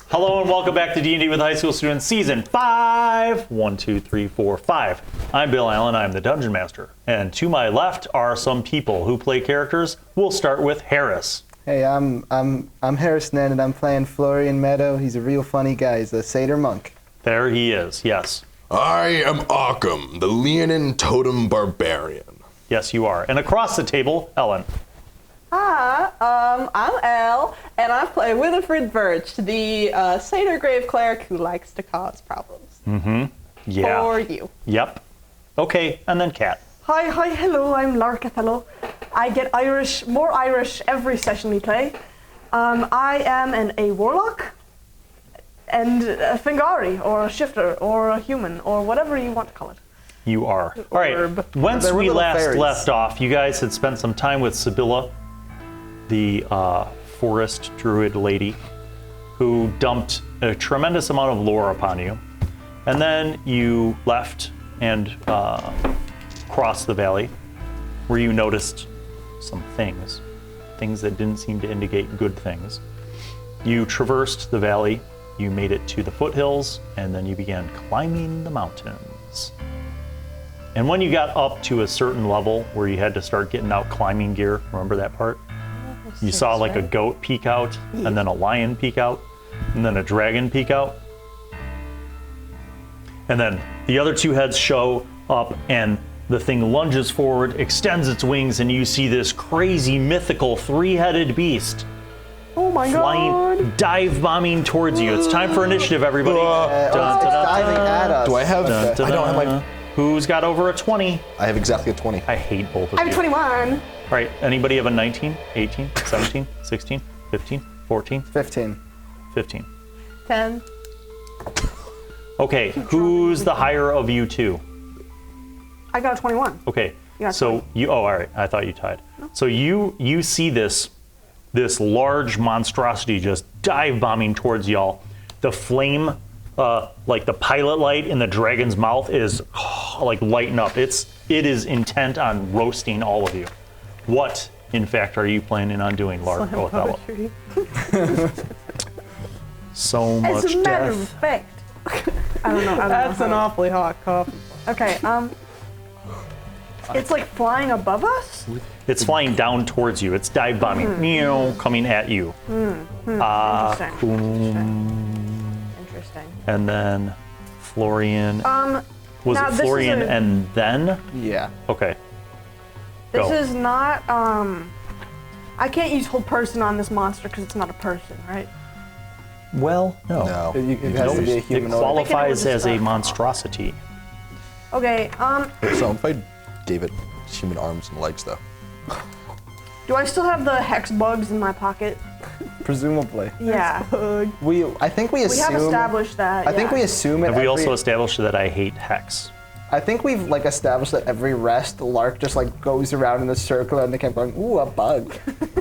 Hello and welcome back to D&D with High School Students Season 5. 1, 2, 3, 4, 5. I'm Blayne Allen, I'm the Dungeon Master. And to my left are some people who play characters. We'll start with Harris. Hey, I'm Harris Nen, and I'm playing Florian Meadow. He's a real funny guy. He's a Satyr monk. There he is, yes. I am Ahkum, the Leonin totem barbarian. Yes, you are. And across the table, Ellen. Hi, I'm Elle, and I play Winifred Birch, the Satyr Grave Cleric who likes to cause problems. Mm-hmm. Yeah. For you. Yep. Okay, and then Kat. Hi, hello, I'm Lark Othello. I get more Irish every session we play. I am a Warlock, and a Fengari, or a Shifter, or a Human, or whatever you want to call it. You are. All right, once we last left off, you guys had spent some time with Sibylla, the forest druid lady, who dumped a tremendous amount of lore upon you. And then you left and crossed the valley, where you noticed some things that didn't seem to indicate good things. You traversed the valley, you made it to the foothills, and then you began climbing the mountains. And when you got up to a certain level where you had to start getting out climbing gear, remember that part? You saw like a goat peek out, and then a lion peek out, and then a dragon peek out. And then the other two heads show up, and the thing lunges forward, extends its wings, and you see this crazy mythical three-headed beast. Oh my flying, dive bombing towards you. It's time for initiative, everybody. It's diving at us. Do I have... I don't have my... Who's got over a 20? I have exactly a 20. I hate both of I'm you. 21. All right, anybody have a 19, 18, 17, 16, 15, 14? 15. 15. 10. Okay, who's the higher of you two? I got a 21. Okay, You got so 20. you, all right, I thought you tied. So you see this large monstrosity just dive bombing towards y'all. The flame, like the pilot light in the dragon's mouth is like lighting up. It is intent on roasting all of you. What, in fact, are you planning on doing, Lark? Othello? So much As a matter of death. fact. I don't know. That's an awfully hot coffee. Okay, it's like flying above us? It's flying down towards you. It's dive bombing, coming at you. Interesting. And then Florian. Was now it this is Florian a- and then? Yeah. Okay. This Go. is not, I can't use whole person on this monster because it's not a person, right? Well, no. No. It has to be a It humanoid. qualifies as a just, monstrosity. Okay, So if I gave it human arms and legs, though. do I still have the hex bugs in my pocket? Presumably. Yeah. I think we We assume... have established that, I think we assume it Have we every, also established that I hate hex? I think we've like established that every rest, Lark just like goes around in a circle and they keep going, ooh, a bug.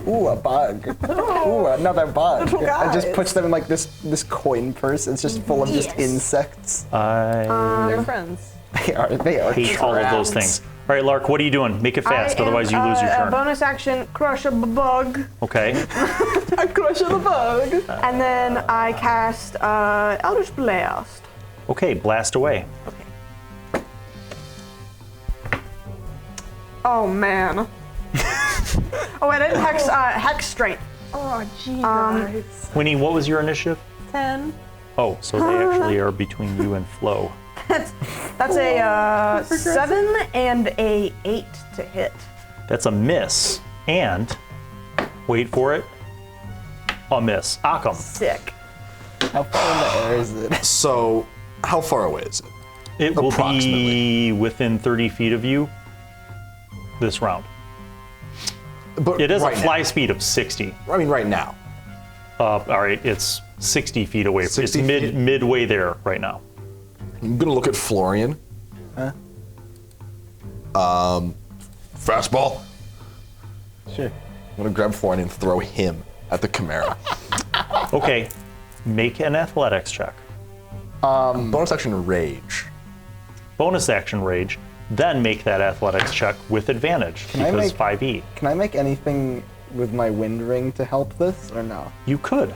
Ooh, a bug. Ooh, another bug. Little And just guys. puts them in like this coin purse. It's just full of just Yes. insects. I They're friends. They are hate all of those things. All right, Lark, what are you doing? Make it fast, otherwise you lose your A turn. bonus action, crush a bug, Okay. I crush the bug. and then I cast Eldritch Blast. Okay, blast away. Oh man. Oh, I didn't hex strength. Oh, gee, Winnie, what was your initiative? 10. Oh, so they actually are between you and Flo. That's a 7 and a 8 to hit. That's a miss. And, wait for it, a miss. Ahkum. Sick. How far in the air is it? So, how far away is it? It will be Approximately. within 30 feet of you this round. But It has right a fly speed of 60. now. I mean, right now. All right, it's 60 feet away. 60 it's feet? midway there right now. I'm gonna look at Florian. Huh? Fastball. Sure. I'm gonna grab Florian and throw him at the Chimera. Okay, make an athletics check. Bonus action rage. Bonus action rage, then make that athletics check with advantage I because make- 5e. Can I make anything with my wind ring to help this or no? You could.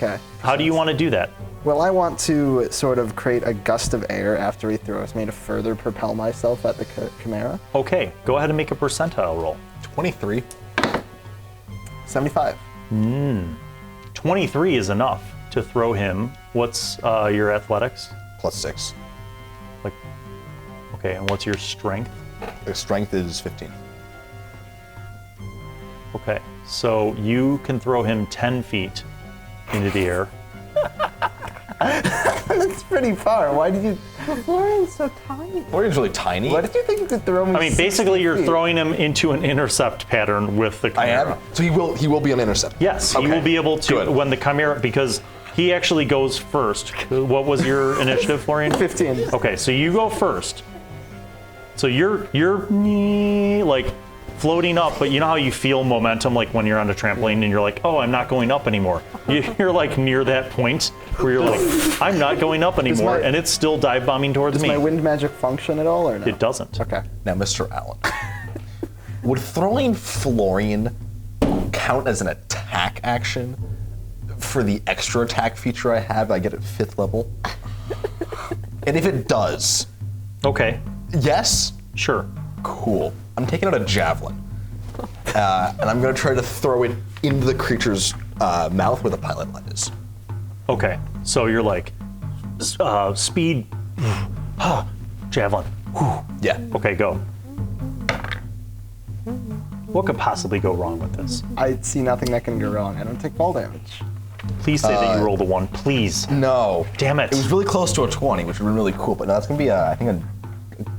Okay. How do you want to do that? Well, I want to sort of create a gust of air after he throws me to further propel myself at the Chimera. Okay, go ahead and make a percentile roll. 23. 75. 23 is enough to throw him. What's your athletics? +6. Like, okay, and what's your strength? The strength is 15. Okay, so you can throw him 10 feet into the air. That's pretty far. Why did you? Florian's so tiny. Florian's really tiny. Why did you think you could throw me? I mean, 60 basically, you're feet? throwing him into an intercept pattern with the I Chimera. am. So he will be an intercept. Yes, he Okay, will be able to good. when the Chimera, because he actually goes first. What was your initiative, Florian? 15. Okay, so you go first. So you're like floating up, but you know how you feel momentum like when you're on a trampoline and you're like, oh, I'm not going up anymore. You're like near that point where you're like, I'm not going up anymore, my- and it's still dive bombing towards Does me. my wind magic function at all, or no? It doesn't. Okay. Now, Mr. Allen, would throwing Florian count as an attack action for the extra attack feature I have? I get at 5th level. And if it does, Okay, yes, sure. cool. I'm taking out a javelin, and I'm going to try to throw it into the creature's mouth where the pilot light is. Okay, so you're like, speed, javelin. Yeah. Okay, go. What could possibly go wrong with this? I see nothing that can go wrong. I don't take fall damage. Please say that you rolled a 1, please. No. Damn it. It was really close to a 20, which would be really cool, but no, that's going to be, I think,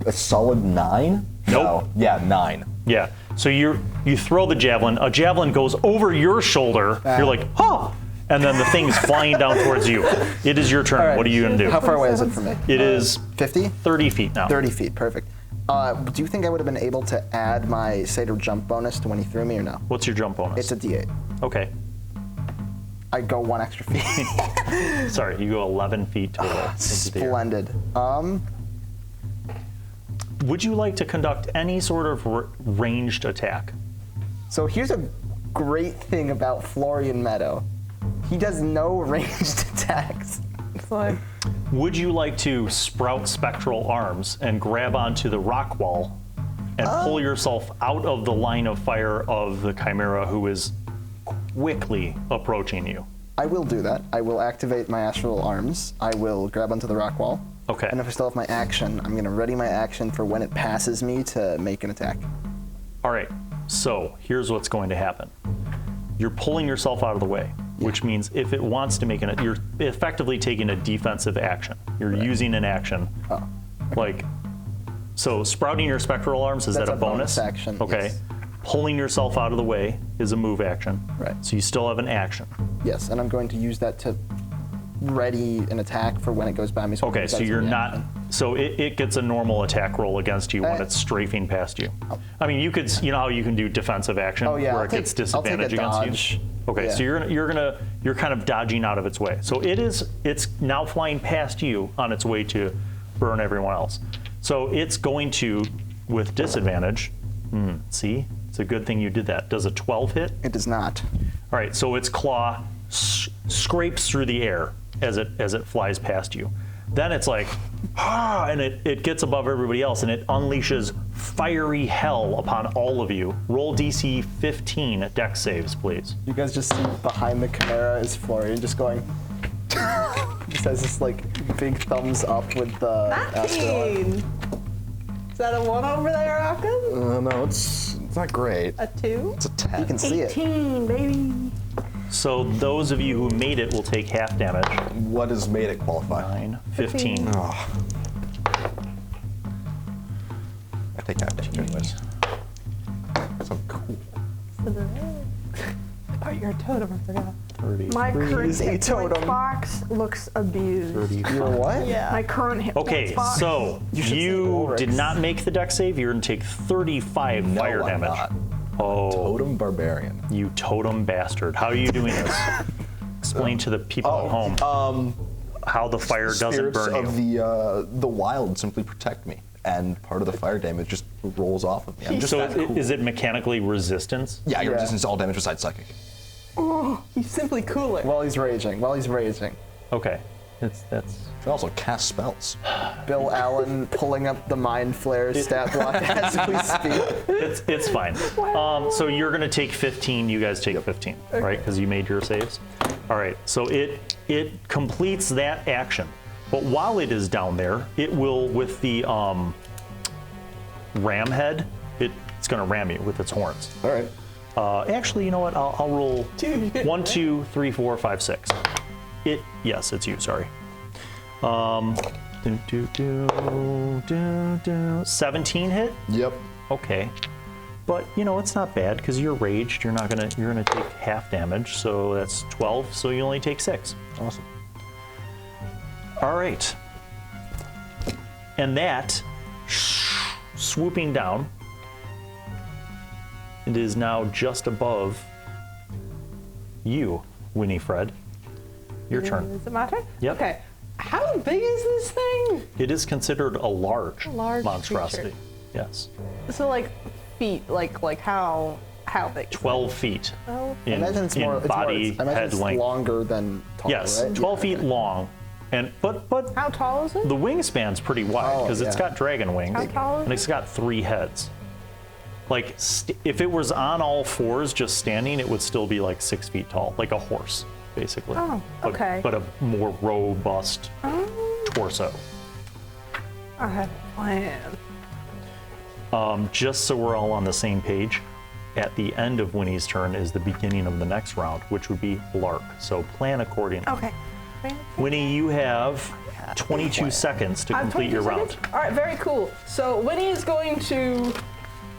a solid 9? Nope. No. Yeah, 9. Yeah. So you throw the javelin. A javelin goes over your shoulder. You're like, oh, and then the thing is flying down towards you. It is your turn. All right. What are you gonna do? How far away is it from me? It is 50? 30 feet now. 30 feet, perfect. Do you think I would have been able to add my Satyr jump bonus to when he threw me, or no? What's your jump bonus? It's a D8. Okay. I go 1 extra feet. Sorry, you go 11 feet total into the air. Splendid. Would you like to conduct any sort of ranged attack? So here's a great thing about Florian Meadow. He does no ranged attacks. It's like, Would you like to sprout spectral arms and grab onto the rock wall and pull yourself out of the line of fire of the Chimera who is quickly approaching you? I will do that. I will activate my astral arms. I will grab onto the rock wall. Okay. And if I still have my action, I'm going to ready my action for when it passes me to make an attack. All right, so here's what's going to happen. You're pulling yourself out of the way, which means if it wants to make you're effectively taking a defensive action. You're using an action. Oh. Like, so sprouting your spectral arms, is That's that a a bonus action, Okay. yes. Pulling yourself out of the way is a move action. Right. So you still have an action. Yes, and I'm going to use that to ready an attack for when it goes by me. Okay, so you're not. So it gets a normal attack roll against you when it's strafing past you. I mean, you could, you know how you can do defensive action Oh, yeah, where I'll it gets take a disadvantage against dodge. you. Okay, Yeah. so you're kind of dodging out of its way. So it's now flying past you on its way to burn everyone else. So it's going to, with disadvantage. See, it's a good thing you did that. Does a 12 hit? It does not. All right, so its claw scrapes through the air as it flies past you. Then it's like, and it gets above everybody else, and it unleashes fiery hell upon all of you. Roll DC 15 dex saves, please. You guys just see behind the Chimera is Florian just going. Just has this like big thumbs up with the astral arm. 19. Is that a 1 over there, Ahkum? No, it's not great. A 2? It's a 10. You can see it. 18, baby. So those of you who made it will take half damage. What has made it qualify? 9, 15. Oh. I take half damage anyways. So cool. Oh, you're a totem, I forgot. 30. My current is a hit point totem. box looks abused. 30. You're what? Yeah. My current hit Okay, points box. so You should say you Ulrich. did not make the dex save. You're going to take 35 No, fire I'm damage. not. Oh, Totem Barbarian. you totem bastard. How are you doing this? Explain to the people at home how the fire doesn't Spirits burn of you. the wild simply protect me, and part of the fire damage just rolls off of me. I'm just So that cool. is it mechanically resistance? Yeah, your Yeah. resistance to all damage besides psychic. He's simply cooling. While he's raging. Okay. You can also cast spells. Bill Allen pulling up the Mind Flare stat block as we speak. It's fine. So you're gonna take 15. You guys take 15, right? Because you made your saves. All right. So it completes that action, but while it is down there, it will with the ram head. It's gonna ram you with its horns. All right. Actually, you know what? I'll roll 1, 2, 3, 4, 5, 6. Yes, it's you. Sorry. 17 hit. Yep. Okay, but it's not bad because you're raged. You're gonna take half damage, so that's 12. So you only take 6. Awesome. All right, and that swooping down. It is now just above you, Winifred. Your turn. Is it my turn? Yep. Okay. How big is this thing? It is considered a large monstrosity. Creature. Yes. So like feet, like how big? 12 feet Oh. I in imagine it's body, head length. longer than tall, Yes, right? 12 feet long, and but How tall is it? the wingspan's pretty wide Oh, because it's yeah. got dragon wings, How tall is and it's got 3 heads. Like if it was on all fours just standing, it would still be like 6 feet tall, like a horse, basically. Oh, okay. But a more robust torso. I have a plan. Just so we're all on the same page, at the end of Winnie's turn is the beginning of the next round, which would be Lark. So plan accordingly. Okay. Winnie, you have 22 seconds to complete your round. All right, very cool. So Winnie is going to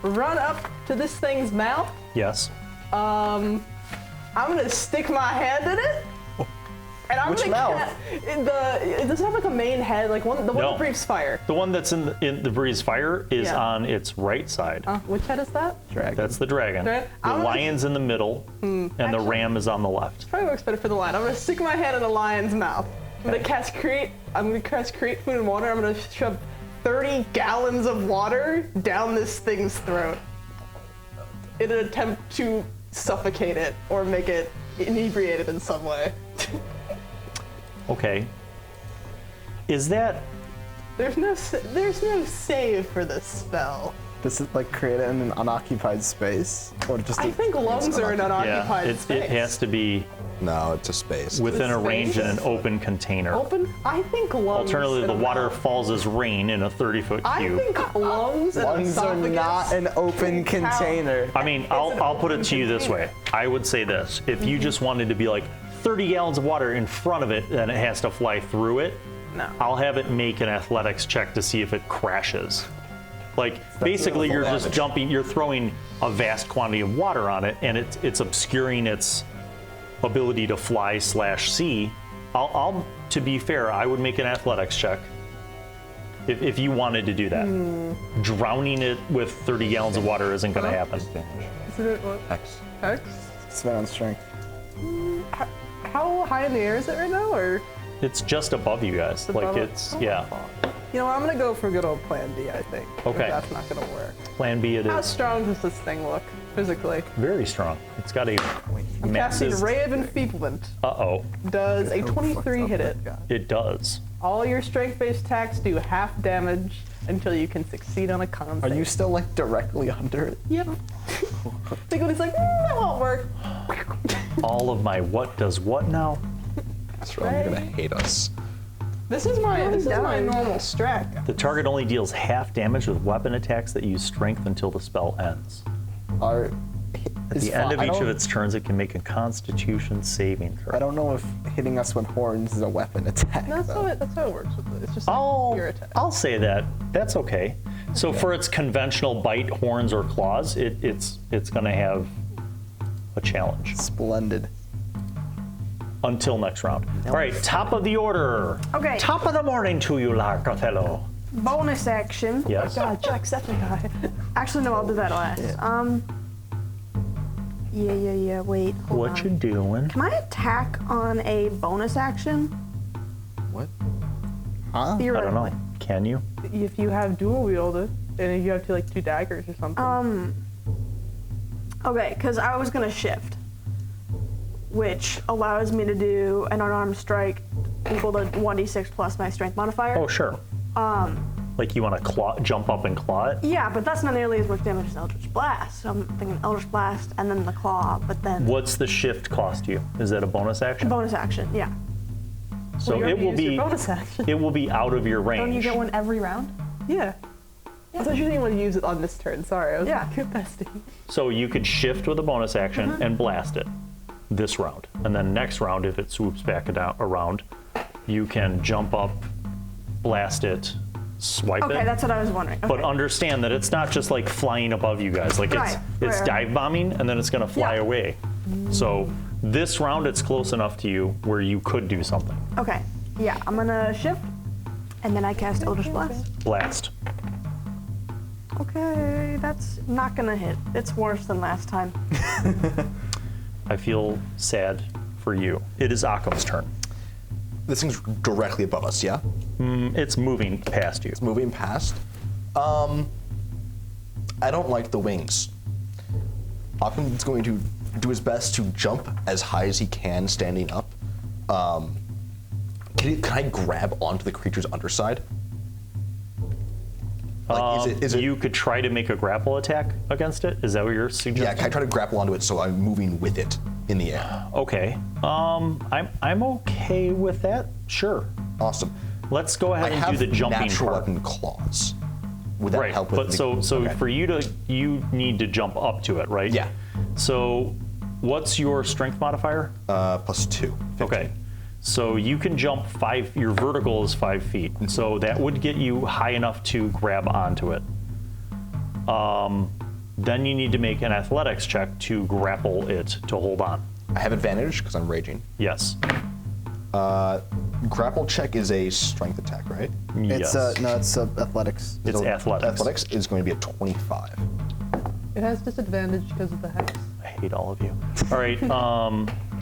run up to this thing's mouth. Yes. I'm gonna stick my hand in it. And I'm Which gonna mouth? it doesn't have like a main head, like the one No. that breathes fire. The one that's in the breeze fire is Yeah. on its right side. Which head is that? Dragon. That's the dragon. Dragon? The I'm gonna- lion's in the middle, and the Actually- ram is on the left. Probably works better for the lion. I'm gonna stick my hand in the lion's mouth. I'm gonna cast create food and water. I'm gonna shove 30 gallons of water down this thing's throat in an attempt to suffocate it or make it inebriated in some way. Okay. Is that There's no save for this spell. Does it like create it in an unoccupied space, or just? I think lungs are in an occupied yeah? space. It has to be No, it's a space. within a Space? range in an open container. Open? I think lungs. Alternatively, in the a water mouth. falls as rain in a 30-foot I cube. think lungs and Lungs are esophagus not an open can count. container. I mean, I'll put it to you this way. I would say this. If you just wanted to be like 30 gallons of water in front of it, then it has to fly through it. No. I'll have it make an athletics check to see if it crashes. Like, basically, you're just jumping, you're throwing a vast quantity of water on it, and it's obscuring its ability to fly / see. I'll, to be fair, I would make an athletics check if you wanted to do that. Drowning it with 30 gallons of water isn't going to happen. Is it what? X. X? Spin on strength. How high in the air is it right now, or? It's just above you guys. Like, above it? it's, Oh, yeah. You know what, I'm gonna go for good old plan B, I think. if Okay. That's not gonna work. Plan B it How is. strong does this thing look, physically? Very strong. It's got a I'm casting massive... Ray of Enfeeblement. Uh-oh. Does a 23 hit it? It does. All your strength-based attacks do half damage until you can succeed on a con Are save. you still like directly under it? Yep. Think when he's like, that won't work. All of my what does what now? That's right. You're gonna hate us. This is my done. normal strat. The target only deals half damage with weapon attacks that use strength until the spell ends. At the end of each of its turns, it can make a Constitution saving throw. I don't know if hitting us with horns is a weapon attack. That's though. how it works with it. It's just like your attack. I'll say that. That's okay. So for its conventional bite, horns, or claws, it's going to have a challenge Splendid. until next round. All right, top of the order. Okay. Top of the morning to you, Lark, Othello. Bonus action. Yes. God, Jacksepticeye. Actually, no, I'll do that last. Yeah. Wait. Hold What on. you doing? Can I attack on a bonus action? What? Huh? I don't Theoretically. know. Can you? If you have dual wielded, and if you have two daggers or something. Okay, because I was gonna shift. which allows me to do an unarmed strike equal to 1d6 plus my strength modifier. Oh, sure. Like you want to jump up and claw it? Yeah, but that's not nearly as much damage as Eldritch Blast. So I'm thinking Eldritch Blast and then the claw, but then What's the shift cost you? Is that a bonus action? bonus action. Yeah. So You it already will used your be bonus action. it will be out of your range. Don't you get one every round? Yeah. I thought you didn't want to use it on this turn. Sorry, I was Yeah. bestie. So you could shift with a bonus action and blast it this round. And then next round, if it swoops back around, you can jump up, blast it, swipe Okay, it. that's what I was wondering. Okay. But understand that it's not just like flying above you guys. Like Right, it's right. dive bombing and then it's gonna fly Yeah. away. So this round it's close enough to you where you could do something. Okay. Yeah, I'm gonna shift, and then I cast Eldritch Blast. Blast. Okay, that's not gonna hit. It's worse than last time. I feel sad for you. It is Ahkum's turn. This thing's directly above us, yeah? It's moving past you. Moving past. I don't like the wings. Ahkum's going to do his best to jump as high as he can standing up. Can I grab onto the creature's underside? Like, is it? You could try to make a grapple attack against it. Is that what you're suggesting? Yeah, can I try to grapple onto it so I'm moving with it in the air? Okay. I'm okay with that. Sure. Awesome. Let's go I ahead and have do the jumping natural part. weapon claws. Would that Right. help with But the, so okay. for you need to jump up to it, right? Yeah. So what's your strength modifier? +2. 15. Okay. So you can jump 5, your vertical is 5 feet. So that would get you high enough to grab onto it. Then you need to make an athletics check to grapple it to hold on. I have advantage because I'm raging. Yes. Grapple check is a strength attack, right? Yes. It's athletics. It's So athletics. Athletics is going to be a 25. It has disadvantage because of the hex. I hate all of you. All right.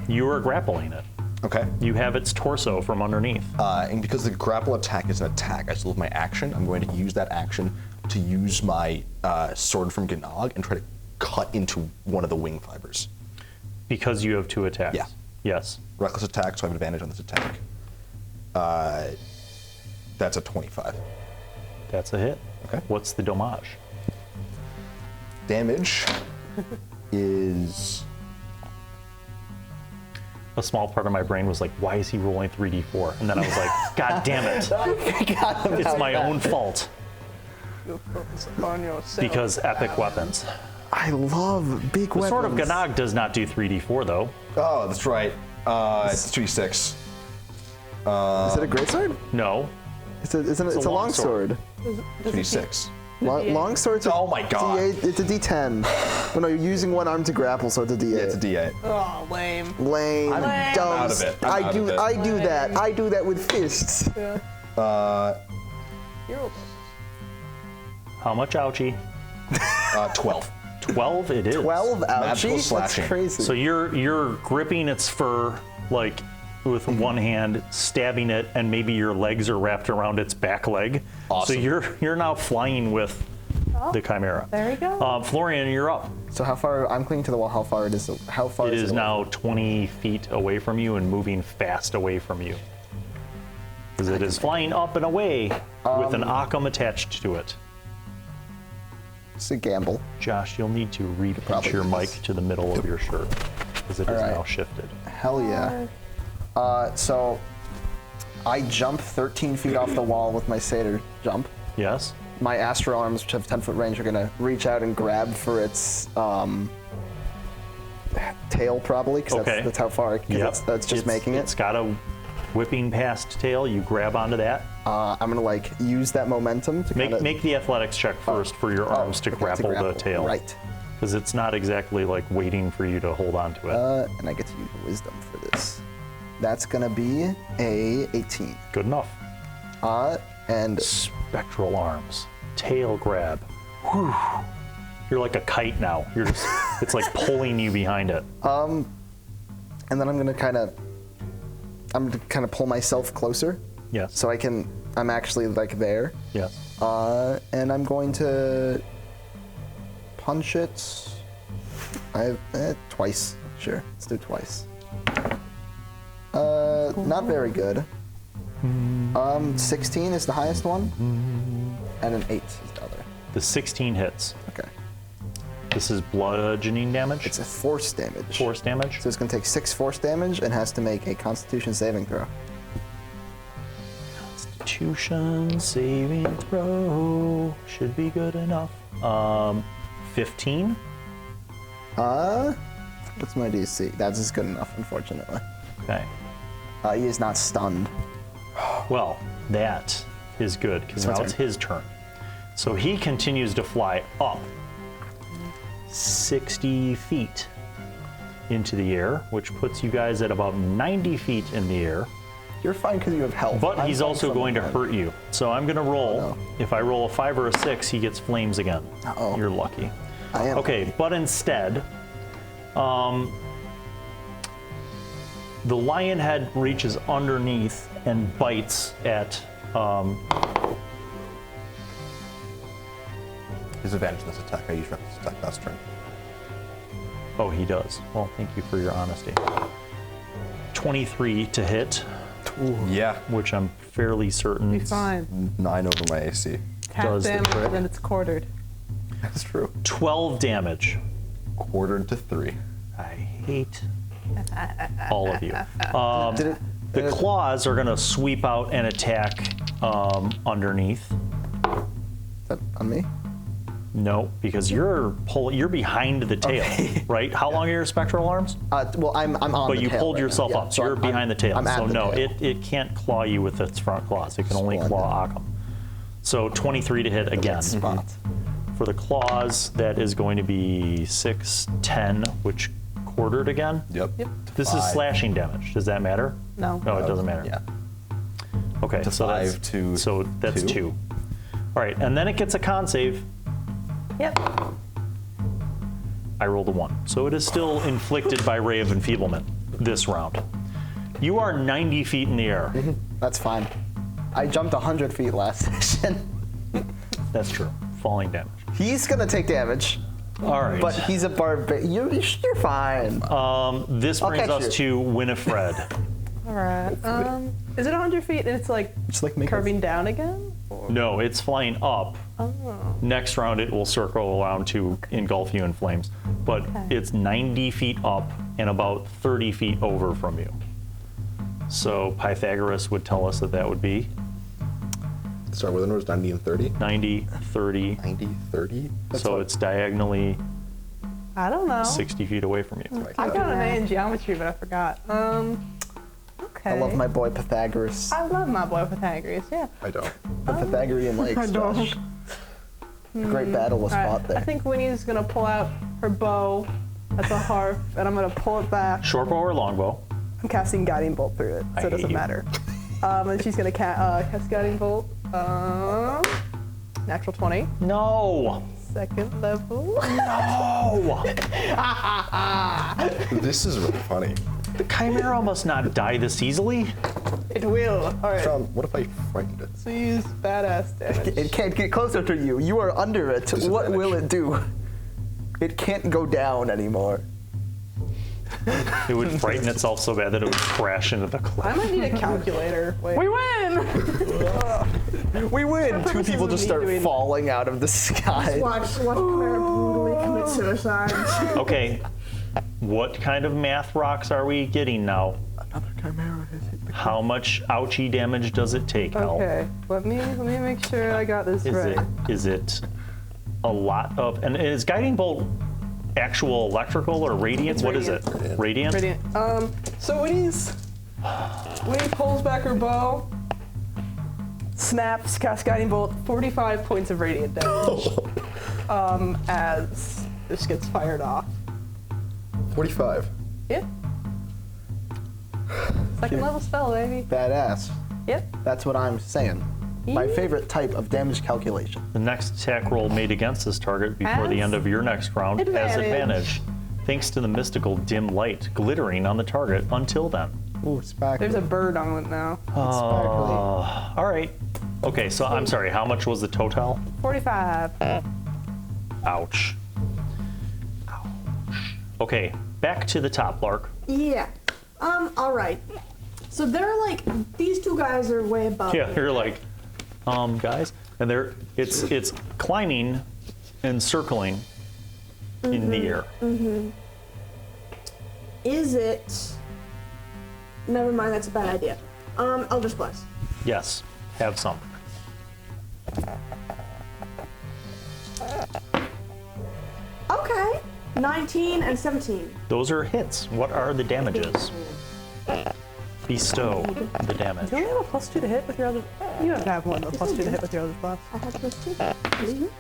You are grappling it. Okay. You have its torso from underneath. And because the grapple attack is an attack, I still have my action. I'm going to use that action to use my sword from Gnog and try to cut into one of the wing fibers. Because you have 2 attacks. Yeah. Yes. Reckless attack, so I have advantage on this attack. That's a 25. That's a hit. Okay. What's the damage? Damage is... A small part of my brain was like, why is he rolling 3d4? And then I was like, God damn it. It's my own fault. On yourself. Because epic weapons. I love big The weapons. Sword of Gnog does not do 3d4 though. Oh, that's right. It's 2d6. Is it a greatsword? No. It's a long long sword. 2d6. Long sword's a Oh my God. D8, it's a D10. Well, no, you're using one arm to grapple, so it's a D8. Yeah, it's a d8. Oh, lame. Lame, I'm dumb. out of it. I'm out of it. I do that. I do that with fists. You're old. How much ouchie? 12. 12 it is. 12 Magical ouchie? That's slashing. crazy. So you're gripping its fur like with one hand, stabbing it, and maybe your legs are wrapped around its back leg. Awesome. So you're now flying with the Chimera. There you go. Florian, you're up. So how far? I'm clinging to the wall. How far it is? How far It is is it? now 20 feet away from you and moving fast away from you. Because it is flying up and away with an Ahkum attached to it. It's a gamble. Josh, you'll need to re-pitch Probably your is. mic to the middle of your shirt. Because it is All right. now shifted. Hell yeah. So I jump 13 feet off the wall with my Satyr jump. Yes? My astral arms, which have 10-foot range, are gonna reach out and grab for its tail, probably, because Okay. that's how far. Because that's just making It's it. got a whipping past tail. You grab onto that. I'm gonna use that momentum to kind of Make the athletics check first for your arms to grapple the tail. Right. Because it's not exactly like waiting for you to hold on to it. And I get to use wisdom for this. That's gonna be a 18. Good enough. And Spectral arms, tail grab. Whew. You're like a kite now. You're just, it's like pulling you behind it. and then I'm gonna kind of pull myself closer, Yes. so I'm actually like there. Yes. And I'm going to punch it. Twice. Sure, let's do twice. Not very good. 16 is the highest one, and an 8 is the other. The 16 hits. Okay. This is bludgeoning damage. It's a force damage. Force damage. So it's going to take 6 force damage and has to make a Constitution saving throw. Constitution saving throw should be good enough. 15. What's my DC? That's just good enough, unfortunately. Okay. He is not stunned. Well, that is good because now it's his turn. So he continues to fly up 60 feet into the air, which puts you guys at about 90 feet in the air. You're fine because you have health. But I'm he's fine also from going to behind. hurt you. So I'm going to roll. Oh, no. If I roll a 5 or a 6, he gets flames again. Uh-oh. You're lucky. I am. Okay, but instead, the lion head reaches underneath and bites at. His advantage in this attack. I usually have this attack last turn. Oh, he does. Well, thank you for your honesty. 23 to hit, Yeah. which I'm fairly certain Be fine. 9 over my AC. Half does the damage, trick. and then it's quartered. That's true. 12 damage. Quartered to 3. I hate all of you. Did it? The claws are going to sweep out and attack underneath. Is that on me? No, because you're behind the tail, right? How long are your spectral arms? Well, I'm on But the you tail pulled right yourself now. Yeah, up, so you're I'm- behind the tail. I'm at So the no, tail. it can't claw you with its front claws. It can only Splendid. claw Ahkum. So 23 to hit again. Spot. For the claws, that is going to be 6, 10, which quartered again. Yep. This is 5. slashing damage. Does that matter? No. No, it doesn't matter. Yeah. Okay, To so 5 that's to so that's 2. 2. All right, and then it gets a con save. Yep. I rolled a 1. So it is still inflicted by Ray of Enfeeblement this round. You are 90 feet in the air. That's fine. I jumped 100 feet last session. That's true. Falling damage. He's gonna take damage, All right. but he's a barbarian. You're fine. This I'll brings catch us you. to Winifred. All right. Is it 100 feet and it's like Just like make curving down again? Or- No, it's flying up. Oh. Next round, it will circle around to engulf you in flames. But it's 90 feet up and about 30 feet over from you. So Pythagoras would tell us that would be Start with the numbers 90 and 30. 90, 30. 90, 30. So it's diagonally I don't know. 60 feet away from you. I got an A in geometry, but I forgot. Okay. I love my boy Pythagoras. I love my boy Pythagoras, yeah. I don't. The Pythagorean lakes. Josh. A great battle was All right. fought there. I think Winnie's gonna pull out her bow. That's a harp, and I'm gonna pull it back. Short bow or long bow? I'm casting Guiding Bolt through it, so I it doesn't hate you. matter. And she's gonna cast Guiding Bolt. Natural 20. No. Second level. No. This is really funny. The Chimera must not die this easily. It will. All right. Sean, what if I frightened it? So use badass damage. It can't get closer to you. You are under it. What will it do? It can't go down anymore. It would frighten itself so bad that it would crash into the I cliff. might need a calculator. Wait. We win! We win. Two purposes people of just me start doing- falling out of the sky. Watch Claire brutally commit suicide. Okay. What kind of math rocks are we getting now? Another chimera has hit the How much ouchie damage does it take, Al? Okay. Let me make sure I got this right. Is it a lot of, and is Guiding Bolt actual electrical or radiant? It's What is it? Radiant? Radiant. So Winnie pulls back her bow, snaps, casts Guiding Bolt, 45 points of radiant damage. As this gets fired off. 45. Yeah. Second level spell, baby. Badass. Yep. That's what I'm saying. My favorite type of damage calculation. The next attack roll made against this target before the Has end of your next round has advantage. advantage, thanks to the mystical dim light glittering on the target until then. Ooh, sparkly. There's a bird on it now. sparkly. All right. Okay, so I'm sorry, how much was the total? 45. Ouch. Ouch. Okay, back to the top, Lark. Yeah. All right. So they're like, these two guys are way above. Yeah, me. you're like, guys, and it's climbing and circling in the air. Is it? Never mind, that's a bad idea. Eldritch Blast. Yes, have some. Okay. 19 and 17. Those are hits. What are the damages? Bestow the damage. Do you only have a +2 to hit with your other? You don't have one, a +2 to hit with your other class. I have +2.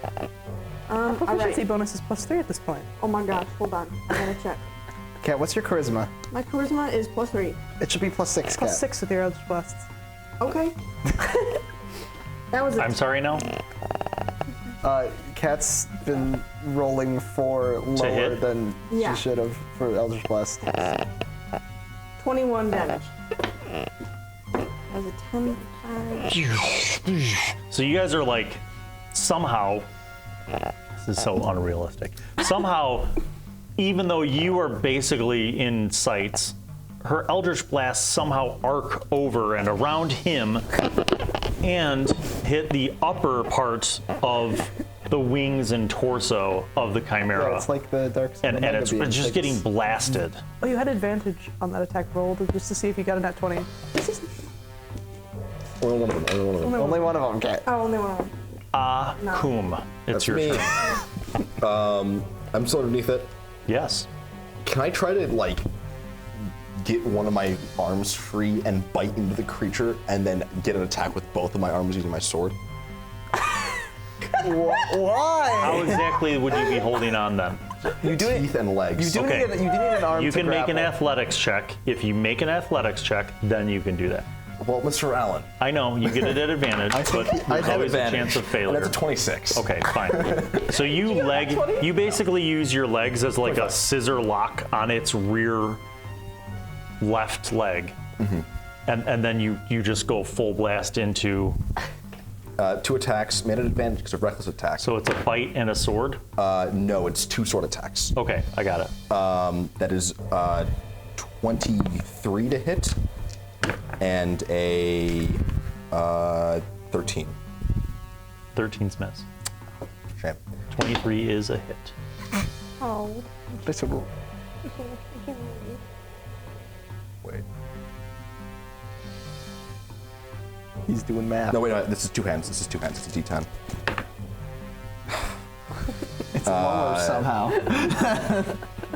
Proficiency bonus is +3 at this point. Oh my gosh, hold on. I gotta check. Kat, what's your charisma? My charisma is +3. It should be +6, Kat. +6 with your Eldritch Blasts. Okay. That was it. I'm sorry now? Kat's been rolling for lower hit? than Yeah. she should have for Eldritch Blast. 21 damage. That was a 10. So you guys are like, somehow, this is so unrealistic. Somehow, even though you are basically in sights, her Eldritch Blasts somehow arc over and around him and hit the upper part of the wings and torso of the Chimera. Yeah, it's like the Dark Side and it's just getting blasted. Oh, you had advantage on that attack roll just to see if you got a nat 20. Only one of them. Only one of them, Kat. Oh, only one. Ahkum, it's That's your me. turn. I'm still underneath it. Yes. Can I try to, like, get one of my arms free and bite into the creature and then get an attack with both of my arms using my sword? Why? How exactly would you be holding on then? You do Teeth and legs. You do Okay. need an arm You to can make an grapple. athletics check. If you make an athletics check, then you can do that. Well, Mr. Allen, I know, you get it at advantage, but there's always a chance of and failure. that's a 26. Okay, fine. So you basically use your legs as like a scissor lock on its rear left leg. And then you just go full blast into, 2 attacks, made an advantage because of reckless attack. so it's a bite and a sword? No, it's 2 sword attacks. Okay, I got it. That is 23 to hit and a 13. 13's miss. Shame. 23 is a hit. Oh. Wait. He's doing math. No, wait, no, this is 2 hands. This is 2 hands. It's a D10. It's lower somehow.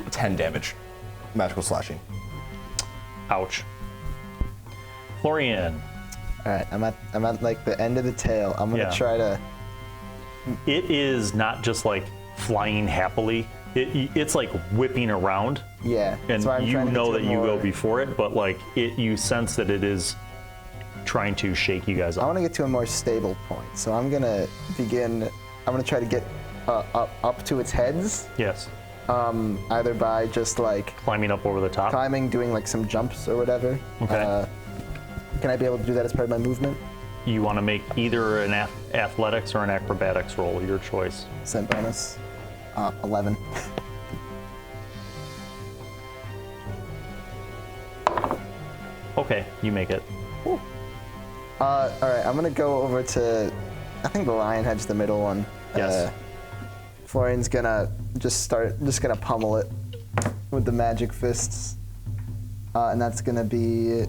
10 damage. Magical slashing. Ouch. Florian, All right, I'm at like the end of the tail. I'm gonna Yeah. try to. it is not just like flying happily. It's like whipping around. Yeah. And that's why I'm you trying to know get that to it you go more. before it, but like you sense that it is trying to shake you guys I up. want to get to a more stable point, so I'm gonna begin. I'm gonna try to get up to its heads, Yes. either by just like Climbing up over the top. climbing, doing like some jumps or whatever. Okay. Can I be able to do that as part of my movement? You want to make either an athletics or an acrobatics roll, your choice. Send bonus. 11. Okay, you make it. All right, I'm gonna go over to. I think the lion head's the middle one. Yes. Florian's gonna just gonna pummel it with the magic fists, and that's gonna be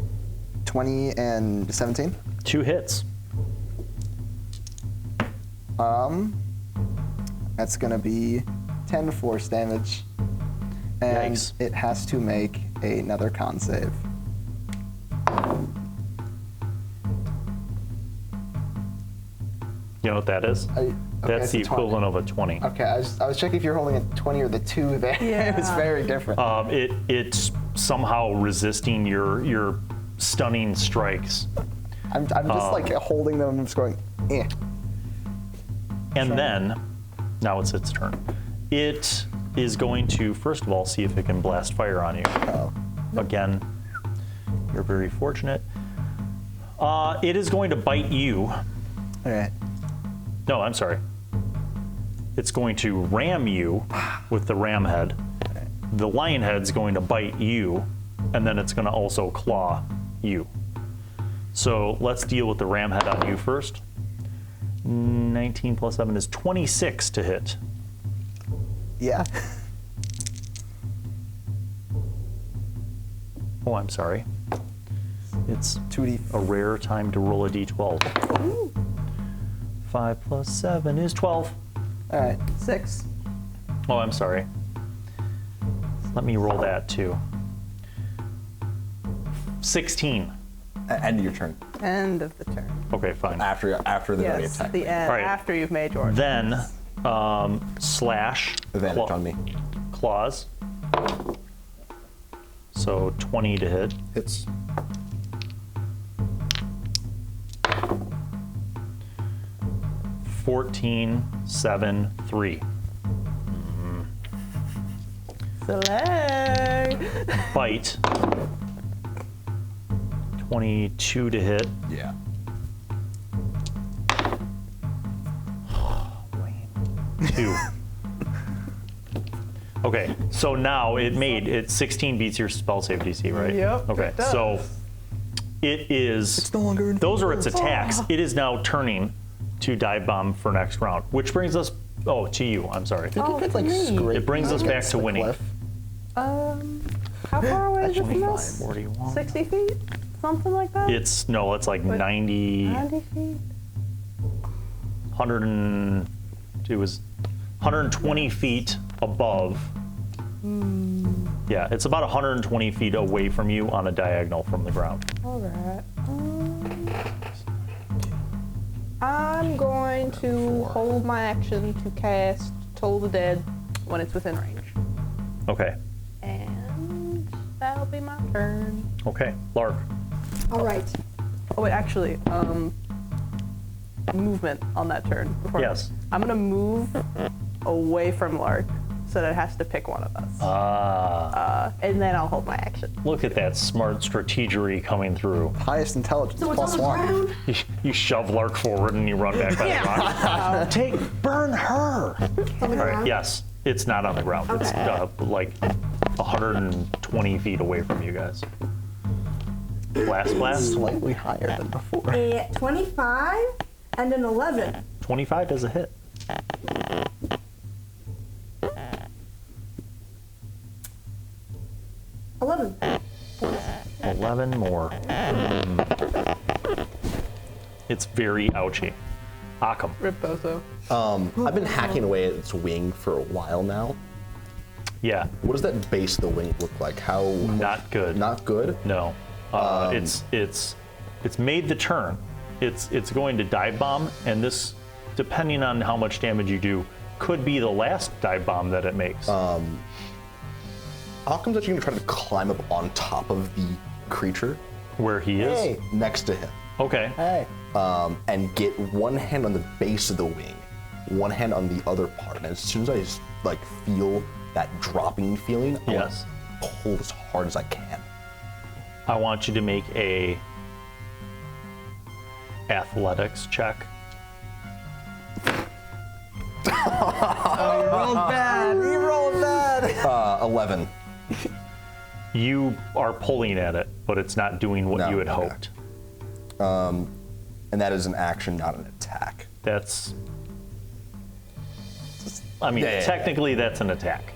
20 and 17. 2 hits. That's gonna be 10 force damage, and Yikes. it has to make another con save. You know what that is? That's it's the a 20. equivalent of a 20. Okay, I was checking if you're holding a 20 or the 2 there. Yeah. It was very different. It's somehow resisting your stunning strikes. I'm just like holding them and just going, eh. And then, now it's its turn. It is going to, first of all, see if it can blast fire on you. Oh. Again, you're very fortunate. It is going to bite you. All right. No, I'm sorry. It's going to ram you with the ram head. The lion head's going to bite you and then it's going to also claw you. So let's deal with the ram head on you first. 19 plus 7 is 26 to hit. Yeah. Oh, I'm sorry. It's 2d. a rare time to roll a d12. Ooh. 5 plus 7 is 12. All right. 6. Oh, I'm sorry. Let me roll that too. 16. End of your turn. End of the turn. Okay, fine. After the ready Yes, attack. the end. All right. After you've made yours. Then, slash. Advantage on me. Claws. So 20 to hit. Hits. $14, 7, 3. Slay. Bite. 22 to hit. Yeah. Blayne. 2. Okay, so now it 16 beats your spell save DC, right? Yep, Okay, it does. so it is. It's no longer in Those are its attacks. It is now turning to dive bomb for next round, which brings us. Oh, to you. I'm sorry. Oh, it's me. It brings us back to Winny. How far away is it from us? 41. 60 feet? Something like that? It's like 90, 90 feet? 100 and it was 120 feet above. Yeah, it's about 120 feet away from you on a diagonal from the ground. Alright. I'm going to hold my action to cast Toll the Dead when it's within range. Okay. And that'll be my turn. Okay. Lark. All right. Oh wait, actually, movement on that turn. Before Yes. I'm gonna move away from Lark so that it has to pick one of us. And then I'll hold my action. Look at that smart strategery coming through. Highest intelligence So it's on plus the 1. ground. You shove Lark forward and you run back by the rock. Burn her. It's on the All right. ground. Yes, it's not on the ground. It's Okay. like 120 feet away from you guys. Blast. Slightly higher than before. A 25 and an 11. 25 does a hit. $11. 11 more. It's very ouchy. Ahkum. Rip Bozo. I've been hacking away at its wing for a while now. Yeah, What does that base of the wing look like? How? not good. Not good. No. It's made the turn. It's going to dive bomb, and this, depending on how much damage you do, could be the last dive bomb that it makes. Ahkum's actually gonna try to climb up on top of the creature. Where he is. Hey, next to him. Okay. Hey. And get one hand on the base of the wing, one hand on the other part. And as soon as I feel that dropping feeling, I Yes. want to pull as hard as I can. I want you to make a athletics check. You rolled bad. You rolled bad. 11. You are pulling at it, but it's not doing what No, you had okay. hoped. And that is an action, not an attack. That's. I mean, Yeah. technically that's an attack.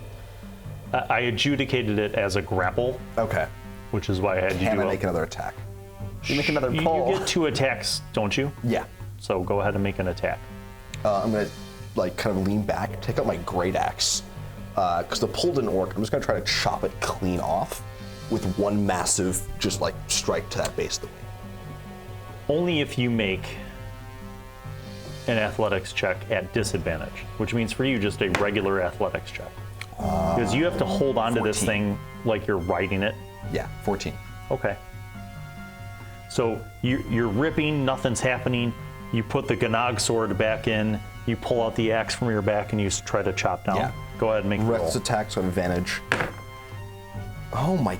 I adjudicated it as a grapple, Okay. which is why I had you Can do I it. make another attack? You make another You pull. get 2 attacks, don't you? Yeah. So go ahead and make an attack. I'm gonna kind of lean back, take out my great axe, because the pull didn't work. I'm just gonna try to chop it clean off with one massive, just strike to that base of the wing. Only if you make an athletics check at disadvantage, which means for you just a regular athletics check. Because you have to hold on to this 14. thing like you're riding it. Yeah, 14. Okay. So you're ripping, nothing's happening. You put the Gnog sword back in, you pull out the axe from your back, and you try to chop down. Yeah. Go ahead and make the roll. Reckless attack, so advantage. Oh my.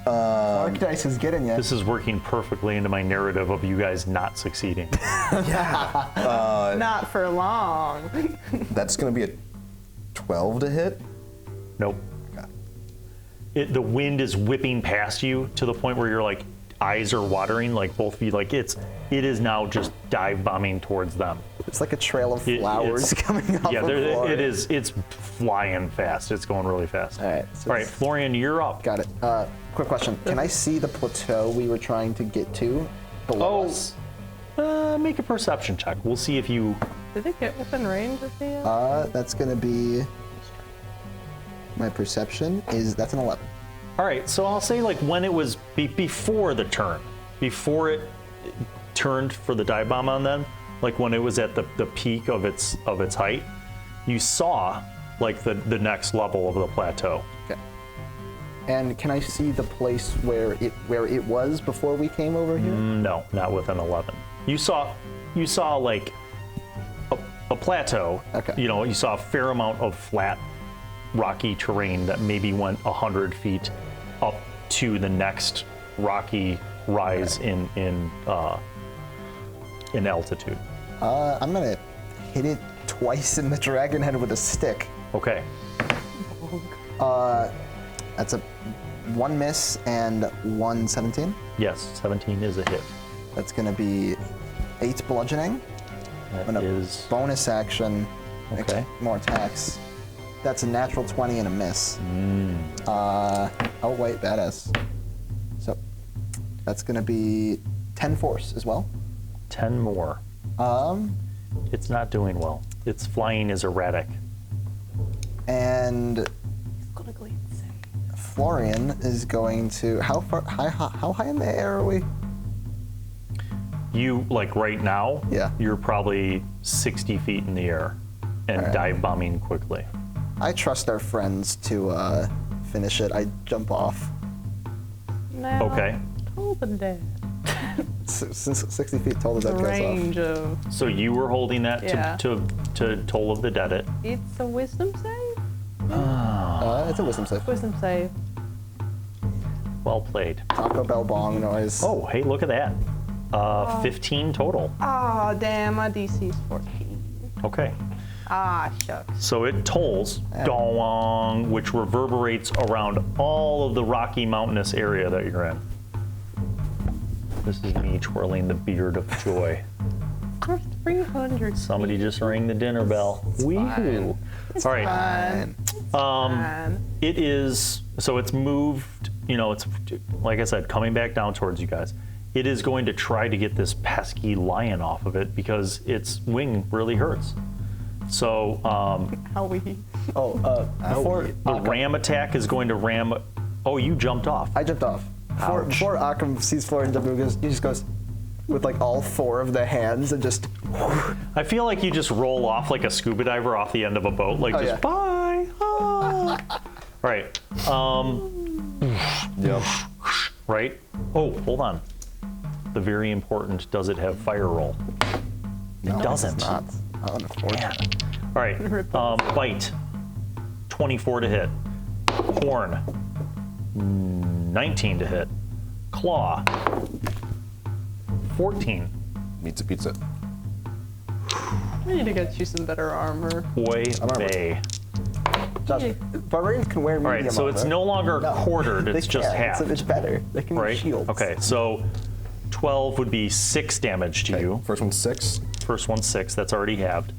Dark dice is getting you. This is working perfectly into my narrative of you guys not succeeding. Not for long. That's gonna be a 12 to hit. Nope. Okay. the wind is whipping past you to the point where your like eyes are watering, like both of you, like it is now just dive bombing towards them. It's like a trail of flowers coming off. Yeah, of Florian. it is. It's flying fast. It's going really fast. All right. So All right, Florian, you're up. got it. Quick question. Can I see the plateau we were trying to get to below us? Make a perception check. We'll see if you. Did it get within range of the? That's gonna be. My perception is that's an 11. All right, so I'll say like when it was before the turn, before it turned for the dive bomb on them, like when it was at the peak of its height, you saw like the next level of the plateau. Okay. And can I see the place where it was before we came over here? No, not with an 11. You saw like a plateau. Okay. You know, you saw a fair amount of flat, rocky terrain that maybe went 100 feet up to the next rocky rise in altitude. I'm gonna hit it twice in the dragon head with a stick. Okay. That's a 1 miss and 1 17. Yes, 17 is a hit. That's gonna be 8 bludgeoning. That And a is bonus action. Okay. More attacks. That's a natural 20 and a miss. Oh wait, badass. So that's gonna be 10 force as well. 10 more. It's not doing well. Its flying is erratic. And Gonna go insane. Florian is going to how high in the air are we? You, like right now, Yeah. you're probably 60 feet in the air and All right. dive bombing quickly. I trust our friends to finish it. I jump off. Now, Okay. Open dead. Since 60 feet tall, that goes off. Range of. So you were holding that Yeah. to Toll of the Dead it. It's a wisdom save. It's a wisdom save. Wisdom save. Well played. Taco Bell bong noise. Oh, hey, look at that. 15 total. Ah, damn, my DC's 14. Okay. Ah, shucks. So it tolls, dong, which reverberates around all of the rocky mountainous area that you're in. This is me twirling the beard of joy. We're 300. Somebody just rang the dinner bell. Wee-hoo. All right. Fine. It is, so it's moved, you know, it's, like I said, coming back down towards you guys. It is going to try to get this pesky lion off of it because its wing really hurts. So, How we. Before the ram attack is going to ram. Oh, you jumped off. I jumped off. Before Ahkum sees Florian jumping, he just goes with like all 4 of the hands and just. I feel like you just roll off like a scuba diver off the end of a boat, like just yeah. bye. Ah. Right. Yep. Right. Oh, hold on. The very important. Does it have fire roll? It doesn't. It's not. Oh, unfortunate. All right. Bite. 24 to hit. Horn. 19 to hit. Claw. 14. Meets a pizza. We need to get you some better armor. Boy Bay. Josh, barbarians can wear All medium right, so it's armor. no longer quartered, They it's just can. half. It's better. They can Right? use shields. Okay, so 12 would be 6 damage to you. First one's 6. First one's 6, that's already halved.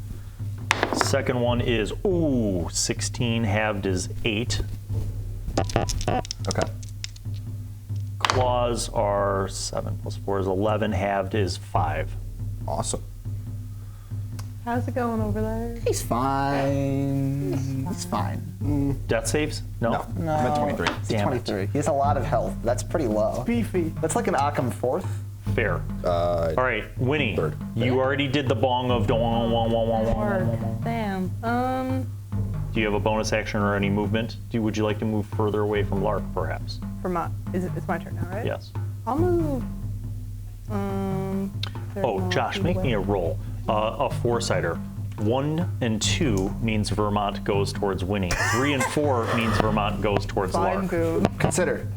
Second one is, 16 halved is 8. Okay. Claws are 7 plus 4 is 11, halved is 5. Awesome. How's it going over there? He's fine. He's fine. Death saves? No? No, I'm at 23. He's Damn it. 23. He has a lot of health. That's pretty low. Beefy. That's like an Ahkum 4th. Fair. All right, Winnie, Third. you already did the bong of dong, wong, wong, wong, wong, wong, wong, wong. Damn. Do you have a bonus action or any movement? Would you like to move further away from Lark, perhaps? It's my turn now, right? Yes. I'll move. Oh, Josh, make me a roll. A four-sider. 1 and 2 means Vermont goes towards Winnie. 3 and 4 means Vermont goes towards Fine, Lark. boom. Consider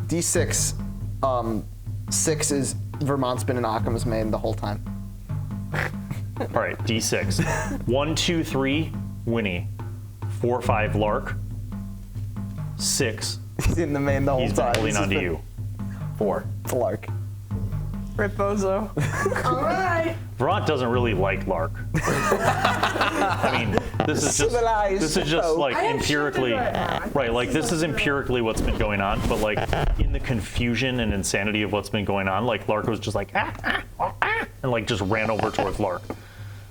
D6. 6 is Vermont's been in Ahkum's main the whole time. All right, D6. 1, 2, 3, Winnie. 4, 5, Lark. 6, He's in the main the whole He's been time. holding This has onto been- you. 4. It's a Lark. Rip Bozo. All right. Vermont doesn't really like Lark. I mean, this is Civilized just folk. like I am empirically, shifted right now. right? Like this is empirically what's been going on, but like in the confusion and insanity of what's been going on, like Lark was just like and like just ran over towards Lark,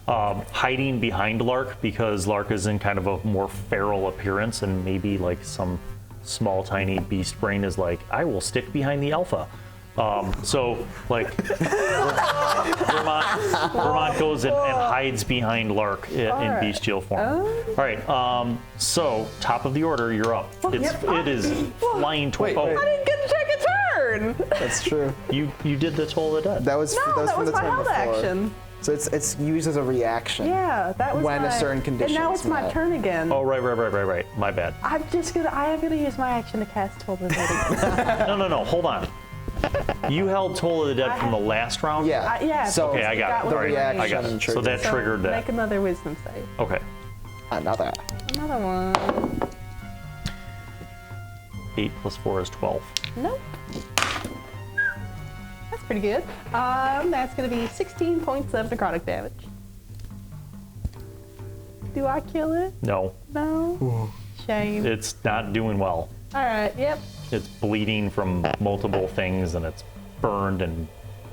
hiding behind Lark because Lark is in kind of a more feral appearance, and maybe like some small tiny beast brain is like, I will stick behind the alpha. So like Vermont goes and hides behind Lark in bestial form. All right, so top of the order, you're up. It is flying toward. Wait. I didn't get to take a turn. That's true. You did the Toll of the Dead. That was No, that from was the my turn held before. action. So it's used as a reaction. Yeah, that was When a my, certain condition And now is it's my met. turn again. Oh, right. My bad. I am gonna use my action to cast Toll of the Dead again. No. Hold on. You held Toll of the Dead from the last round? Yeah. Yeah. So Okay, I got it. That was All right, I got reaction it. So that triggers. triggered that. Make another wisdom save. Okay. Another. Another one. 8 + 4 is 12. Nope. That's pretty good. That's gonna be 16 points of necrotic damage. Do I kill it? No, No. Shame. it's not doing well. All right. Yep. It's bleeding from multiple things, and it's burned and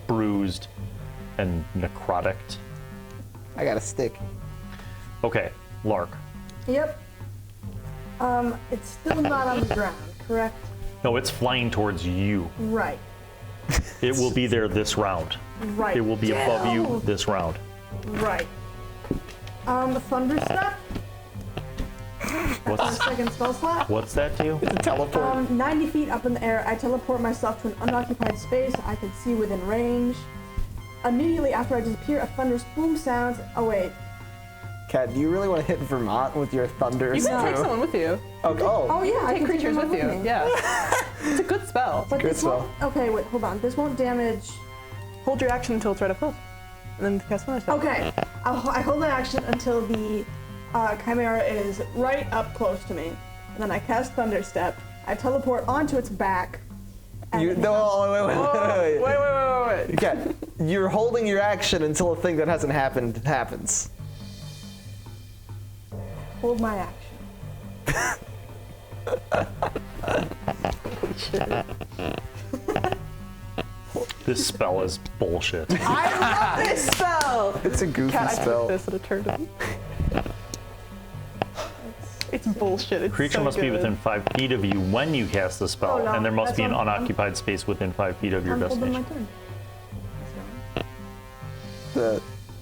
bruised and necrotic. I got a stick. Okay, Lark. Yep. It's still not on the ground, correct? No, it's flying towards you. Right. It will be there this round. Right. It will be above you Damn. this round. Right. Thunder step. That's my What's second spell slot. what's that to you? Teleport. 90 feet up in the air, I teleport myself to an unoccupied space I can see within range. Immediately after I disappear, a thunderous boom sounds. Oh wait. Kat, do you really want to hit Vermont with your thunder? You can take screw? someone with you. Oh yeah, I Take can creatures them with you. me. Yeah. It's a good spell. But Good this won't. Okay, wait, hold on. This won't damage. Hold your action until it's right up close, and then cast another spell. Okay, I hold my action until the chimera is right up close to me, and then I cast Thunder Step. I teleport onto its back. And You, then- no, wait. Wait. Kat, you're holding your action until a thing that hasn't happened happens. Hold my action. This spell is bullshit. I love this spell. It's a goofy Cat, I spell. took this at a turn. It's bullshit. It's Creature so must be good. within 5 feet of you when you cast the spell, Oh, no, and there must that's be an on- unoccupied space within 5 feet of your I'm holding my destination. turn.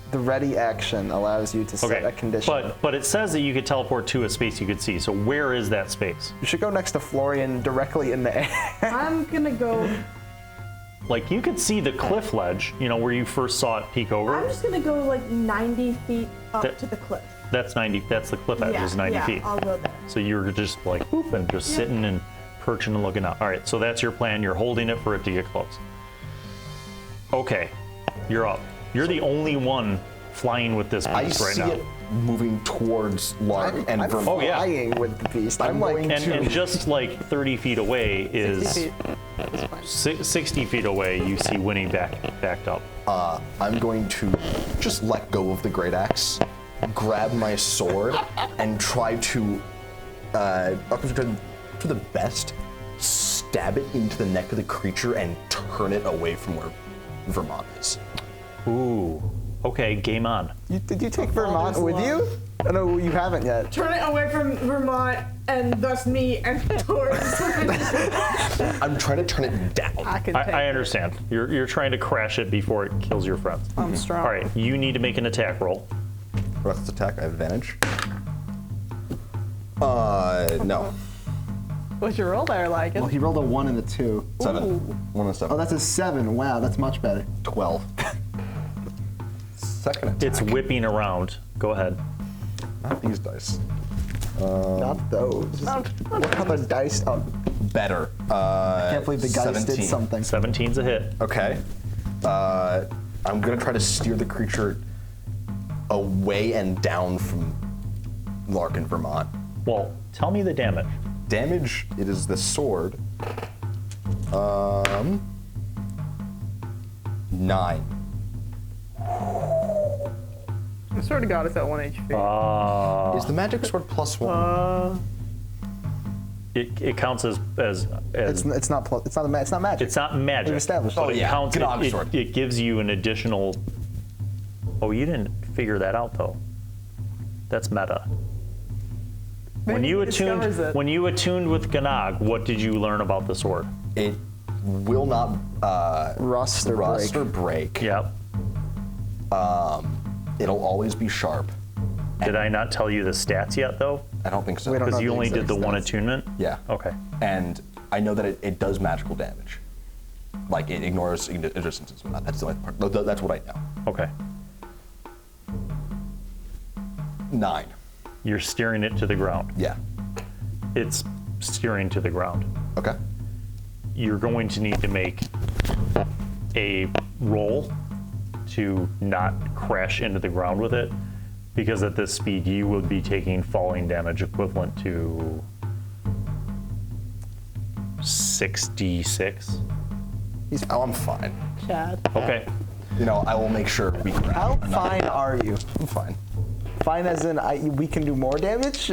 The ready action allows you to set Okay, a condition. but it says that you could teleport to a space you could see. So where is that space? You should go next to Florian directly in the air. I'm gonna go. Like you could see the cliff ledge, you know, where you first saw it peek I'm over. just gonna go like 90 feet up That- to the cliff. That's 90. That's the cliff edge Yeah, is 90 yeah, feet. I'll go there. So you're just like whoop and just sitting and perching and looking out. All right, so that's your plan. You're holding it for it to get close. Okay, you're up. You're the only one flying with this I beast right see now. it moving towards Lark and I'm Vermont. yeah. flying with the beast. I'm like, going And just like 30 feet away is 60 feet. 60 feet away. You see Winny backed up. I'm going to just let go of the great axe, grab my sword, and try to, to the best, stab it into the neck of the creature and turn it away from where Vermont is. Ooh. Okay, game on. did you take Vermont with you? Oh, no, you haven't yet. Turn it away from Vermont and thus me and towards. I'm trying to turn it down. I can take I understand. You're trying to crash it before it kills your friends. I'm strong. All right, you need to make an attack roll. Rest attack, I have advantage. No. What's your roll there, like? Well, he rolled a 1 and a 2. 7. Ooh. 1 and 7. Oh, that's a 7. Wow, that's much better. 12. Second attack. It's whipping around. Go ahead. Not these dice. Not those. What other dice? Oh, Better. I can't believe the guys 17. did something. 17's a hit. Okay. I'm gonna try to steer the creature away and down from Lark and Vermont. Well, tell me the damage. Damage, it is the sword. 9. I swear to God, it's at 1 HP. Is the magic sword +1? It counts as It's not magic. it's not magic. We've established but that. it yeah, counts. Gnog sword. It gives you an additional. Oh, you didn't figure that out though. That's meta. When Maybe you he discovers it. attuned with Gnog, what did you learn about the sword? It will not Rust or break. Yep. It'll always be sharp. Did I not tell you the stats yet though? I don't think so. We don't Because know you the only did exact the one stats. attunement. Yeah. Okay. And I know that it does magical damage. Like it ignores resistances. That's the only part. That's what I know. Okay. 9. You're steering it to the ground. Yeah. It's steering to the ground. Okay. You're going to need to make a roll to not crash into the ground with it, because at this speed you would be taking falling damage equivalent to 66. Oh, I'm fine. Chad. Okay. You know, I will make sure we. How fine are you? I'm fine. Fine as in we can do more damage,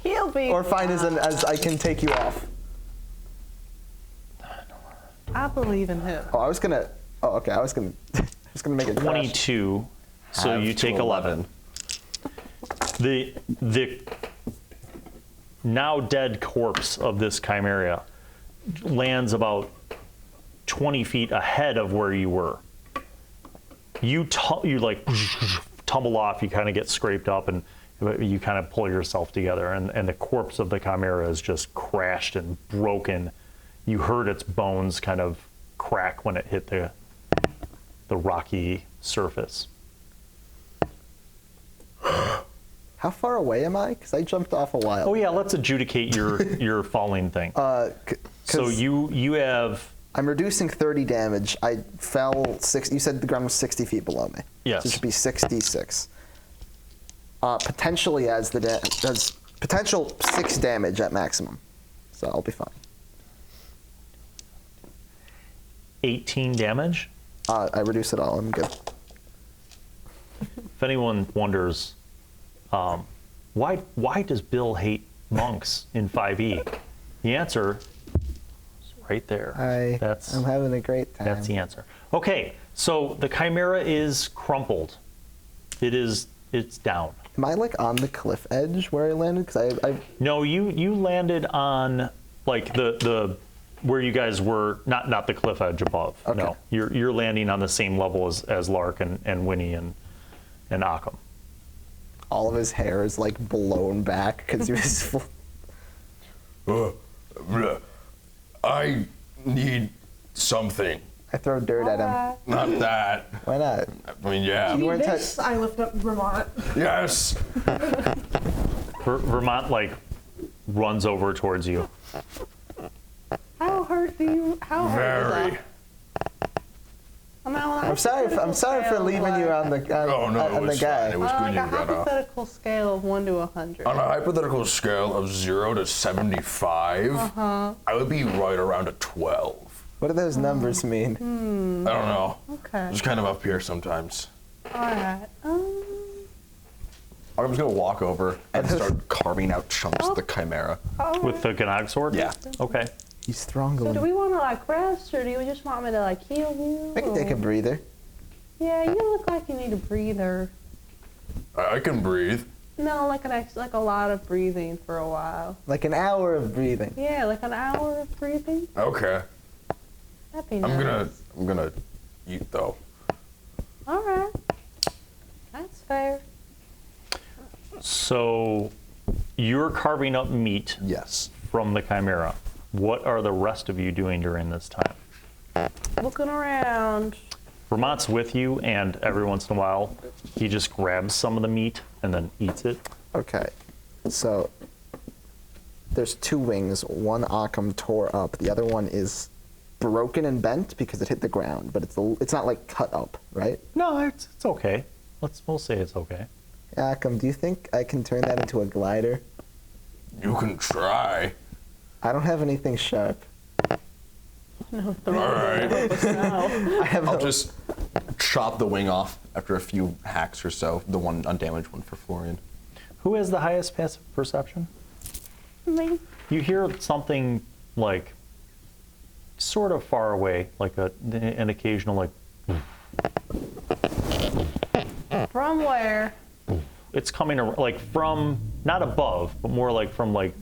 He'll be. or fine as in as I can take you off. I believe in him. Oh, I was gonna. Oh, okay. I was gonna make it 22. So Half you to take 11. The now dead corpse of this chimera lands about 20 feet ahead of where you were. You like tumble off, you kind of get scraped up, and you kind of pull yourself together, and the corpse of the chimera is just crashed and broken. You heard its bones kind of crack when it hit the rocky surface. How far away am I? Because I jumped off a while. Oh yeah, let's adjudicate your falling thing. So you have. I'm reducing 30 damage. I fell 6. You said the ground was 60 feet below me. Yes. So it should be 66. Potentially as potential 6 damage at maximum. So I'll be fine. 18 damage. I reduce it all. I'm good. If anyone wonders, why does Bill hate monks in 5e? The answer is right there. I'm having a great time. That's the answer. Okay, so the chimera is crumpled. It's down. Am I like on the cliff edge where I landed? Because I No, you landed on like the where you guys were, not the cliff edge above. Okay. No, you're landing on the same level as Lark and Winny and Ahkum. all of his hair is like blown back because he was full. I need something. I throw dirt at him. Not that. Why not? I mean, yeah. You weren't This, I lift up Vermont. Yes. Vermont like runs over towards you. How hurt is Very. that? I'm sorry for leaving you on the Oh no, on it the was guy. fine. It was On good like you a got off. hypothetical scale of 1 to 100. On a hypothetical scale of 0 to 75, I would be right around a 12. What do those numbers mean? I don't know. Okay. Just kind of up here sometimes. All right. I'm just gonna walk over and start carving out chunks of the chimera. With the Gnog sword? Yeah. Okay. He's strong. So do we want to like rest, or do you just want me to like heal you? I can take a or- breather. Yeah, you look like you need a breather. I can breathe. No, like a lot of breathing for a while. Like an hour of breathing. Yeah, like an hour of breathing. Okay. That'd be nice. I'm gonna eat though. All right. That's fair. So you're carving up meat Yes. from the chimera. What are the rest of you doing during this time? Looking around. Vermont's with you, and every once in a while, he just grabs some of the meat and then eats it. Okay, so there's 2 wings. One Ahkum tore up. The other one is broken and bent because it hit the ground, but it's not like cut up, right? No, it's okay. We'll say it's okay. Ahkum, do you think I can turn that into a glider? You can try. I don't have anything sharp. No, throw Alright. now. I have I'll just chop the wing off after a few hacks or so. The one undamaged one for Florian. Who has the highest passive perception? Me. You hear something like sort of far away, like an occasional like. From where? It's coming like from not above, but more like from like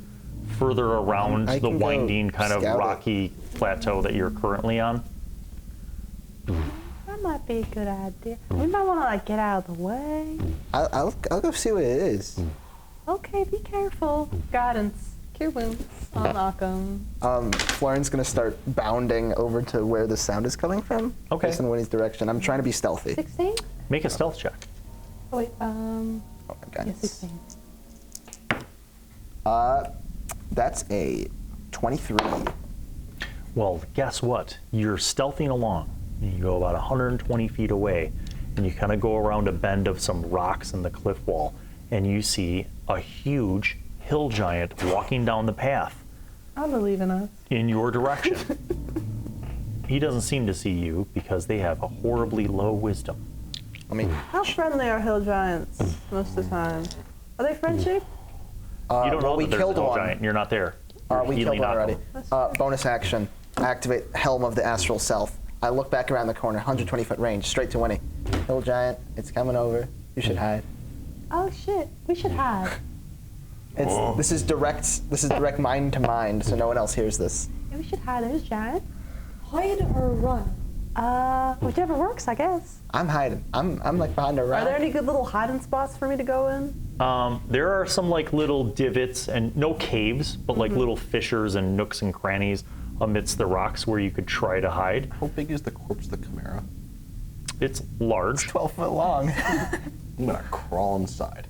further around I the can go winding kind of scout it. rocky plateau that you're currently on. That might be a good idea. We might want to like get out of the way. I'll go see what it is. Okay, be careful. Guidance. Cure wounds on Ahkum. Florian's gonna start bounding over to where the sound is coming from. Okay. Based on Winnie's direction. I'm trying to be stealthy. 16? Make a stealth check. Oh wait, Oh my yeah, goodness. 16. That's a 23. Well, guess what? You're stealthing along. You go about 120 feet away, and you kind of go around a bend of some rocks in the cliff wall, and you see a huge hill giant walking down the path I believe in us. in your direction. He doesn't seem to see you because they have a horribly low wisdom. Let me. How friendly are hill giants most of the time? Are they friendship? You don't know we that there's a killed hill one. giant. You're not there. You're We killed healing one Ahkum. already. Bonus action. Activate Helm of the Astral Self. I look back around the corner, 120 foot range, straight to Winnie. Hill giant, it's coming over. You should hide. Oh shit, we should hide. This is direct mind to mind, so no one else hears this. Yeah, we should hide. There's giant. Hide or run? Whichever works, I guess. I'm hiding. I'm like behind a rock. Are there any good little hiding spots for me to go in? There are some like little divots and no caves, but like little fissures and nooks and crannies amidst the rocks where you could try to hide. How big is the corpse of the Chimera? It's large. 12 foot long. I'm gonna crawl inside.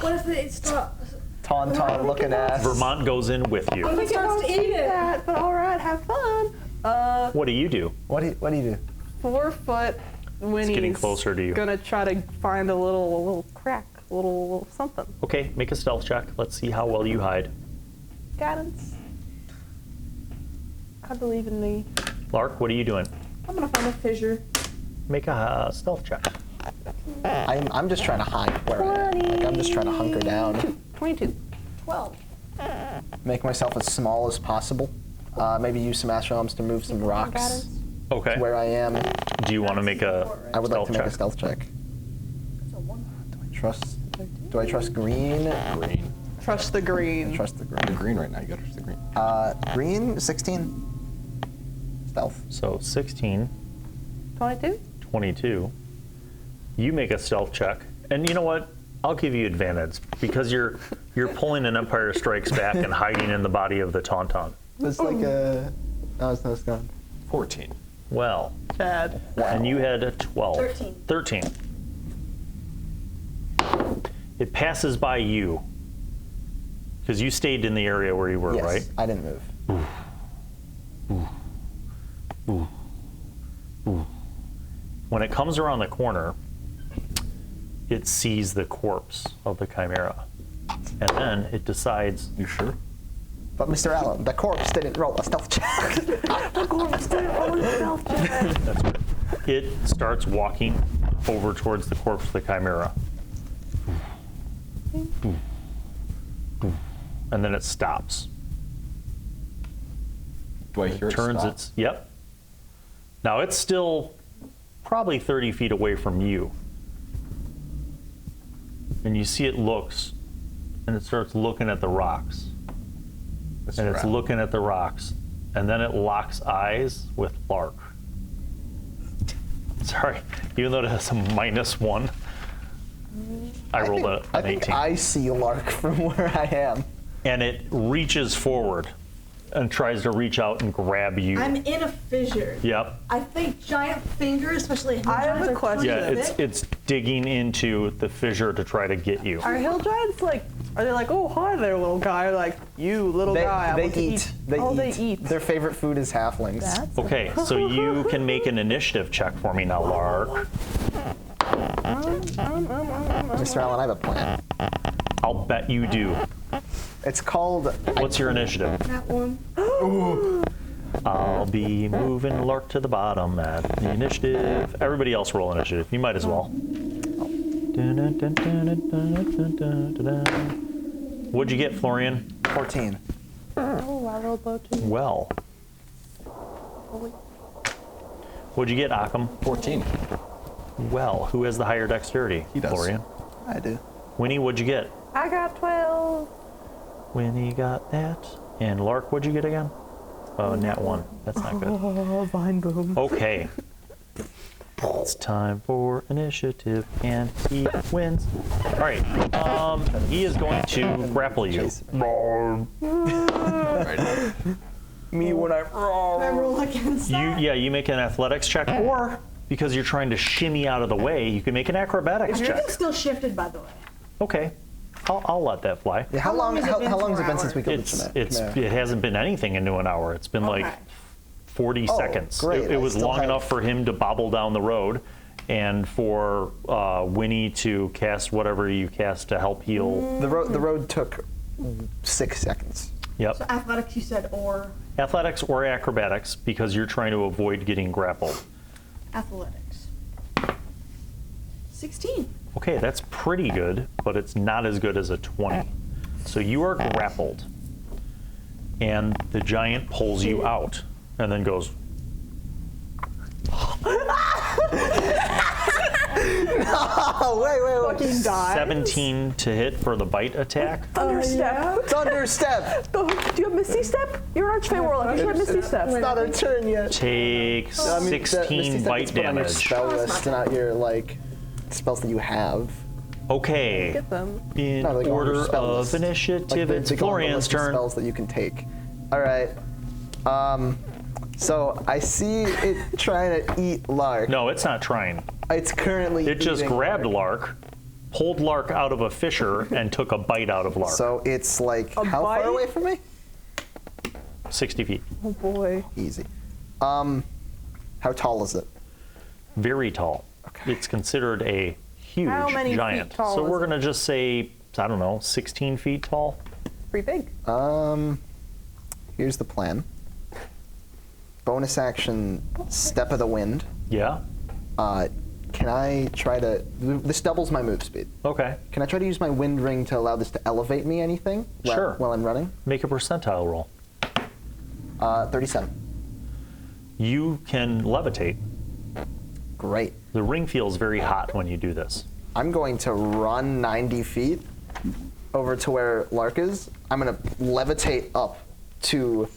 What if they stop? Tauntaun looking ass. Vermont goes in with you. What if it starts to eat it? That, but all right, have fun. What do you do? What do you do? 4 foot. Winnie's getting closer to you. Gonna try to find a little crack, a little something. Okay, make a stealth check. Let's see how well you hide. Guidance. I believe in me. Lark, what are you doing? I'm gonna find a fissure. Make a stealth check. I'm just trying to hide where I am. Like, I'm just trying to hunker down. 22. 12. Make myself as small as possible. Maybe use some astral elms to move some rocks Guidance. Okay. to where I am. Do you want to make a I would like stealth to make check? a stealth check. That's a 1. Do I trust green? Green. Trust the green. Trust the The green. green right now. You gotta trust the green. Green, 16. Stealth. So 16, 22? 22. You make a stealth check, and you know what? I'll give you advantage because you're pulling an Empire Strikes Back and hiding in the body of the Tauntaun. It's like a. Oh, it's gone. 14. Well, Chad. and you had a 12. 13. 13. It passes by you because you stayed in the area where you were, Yes, right? I didn't move. When it comes around the corner, it sees the corpse of the Chimera, and then it decides. You sure? But Mr. Allen, the corpse didn't roll a stealth check. It starts walking over towards the corpse of the Chimera. And then it stops. Do I hear it Turns stop? its. Yep. Now it's still probably 30 feet away from you. And you see it looks, and it starts looking at the rocks. Mr. And it's Allen. looking at the rocks. And then it locks eyes with Lark. Sorry, even though it has a -1, I rolled I an think 18. I see Lark from where I am. And it reaches forward and tries to reach out and grab you. I'm in a fissure. Yep. I think giant fingers, especially I have a giants, are question. Yeah, pretty it's thick. it's digging into the fissure to try to get you. Are hill giants like, are they like, oh, hi there, little guy? Or like, you, little guy. I They want to eat. They oh, eat. they eat. Their favorite food is halflings. That's Okay, so you can make an initiative check for me now, Lark. Mr. Allen, I have a plan. I'll bet you do. It's called. What's your initiative? That one. I'll be moving Lark to the bottom at the initiative. Everybody else roll initiative. You might as well. What'd you get, Florian? 14. Oh, I rolled low too. Well. What'd you get, Ahkum? 14. Well, who has the higher dexterity? He does. Florian. I do. Winnie, what'd you get? I got 12. Winnie got that. And Lark, what'd you get again? Nat 1. That's not good. Oh, vine boom. Okay. It's time for initiative, and he wins. All right. He is going to grapple you. Me when I. I roll against that. You make an athletics check, or because you're trying to shimmy out of the way, you can make an acrobatics check. Everything's still shifted, by the way. Okay. I'll let that fly. Yeah, how long has it been since we killed It hasn't been anything into an hour. It's been like 40 seconds. Great. It I was still long have- enough for him to bobble down the road, and for Winnie to cast whatever you cast to help heal. The road took 6 seconds. Yep. So athletics, you said, or Athletics or acrobatics, because you're trying to avoid getting grappled. athletics. 16. Okay, that's pretty good, but it's not as good as a 20. So you are grappled, and the giant pulls you out, and then goes. Oh, wait. Fucking die. 17 to hit for the bite attack. Thunderstep. Thunderstep! Oh, do you have Misty Step? You're an Archfey Warlock. You should have Misty Step. It's not our turn yet. Take I mean, 16 Misty Step bite is put on your damage. spell list, not your, spells that you have. Okay. Get them. In No, like on your order spell of list. initiative, Like, it's they go on the Florian's list of turn. Spells that you can take. All right. So I see it trying to eat Lark. No, it's not trying. It's currently. It just eating grabbed Lark, pulled Lark out of a fissure, and took a bite out of Lark. So it's like how bite? far away from me? 60 feet. Oh boy. Easy. How tall is it? Very tall. Okay. It's considered a huge How many feet giant. tall So is we're it? going to just say, I don't know, 16 feet tall. Pretty big. Here's the plan. Bonus action, Step of the Wind. Yeah? Can I try to? This doubles my move speed. Okay. Can I try to use my wind ring to allow this to elevate me anything? Sure. While I'm running? Make a percentile roll. 37. You can levitate. Great. The ring feels very hot when you do this. I'm going to run 90 feet over to where Lark is. I'm going to levitate up to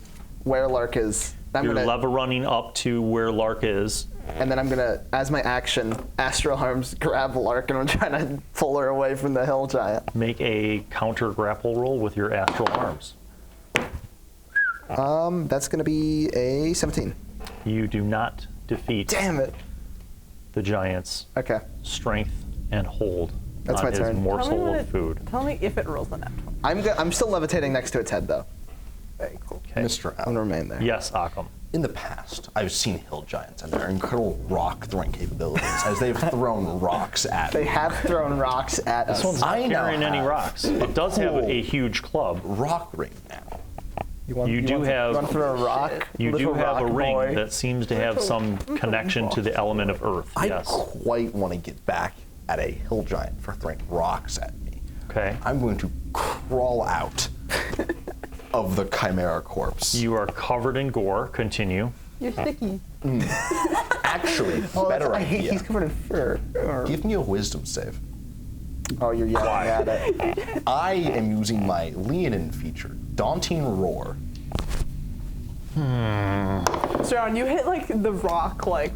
where Lark is. You're lever running up to where Lark is. And then I'm going to, as my action, Astral Arms grab Lark and I'm trying to pull her away from the hill giant. Make a counter grapple roll with your astral arms. That's going to be a 17. You do not defeat Damn it. the giant's Okay. strength and hold That's on my his turn. morsel of food. Tell me if it rolls the net 20. I'm still levitating next to its head, though. Very cool. Okay. Mr. I'm going to Allen, remain there. Yes, Ahkum. in the past, I've seen hill giants and their incredible rock throwing capabilities as they've thrown rocks at They me. have thrown rocks at us. This one's not I now carrying any have rocks. It does have a huge club. Rock ring now. You want You do want to- have- You want to throw a rock? You do Little have a rock ring boy. that seems to have some connection to the element of earth. I Yes. quite want to get back at a hill giant for throwing rocks at me. Okay. I'm going to crawl out of the chimera corpse. You are covered in gore. Continue. You're sticky. Actually, Oh, better I hate. idea. He's covered in fur. Give me a wisdom save. Oh, you're yelling at it. I am using my Leonin feature, Daunting Roar. Sharon, you hit like the rock, like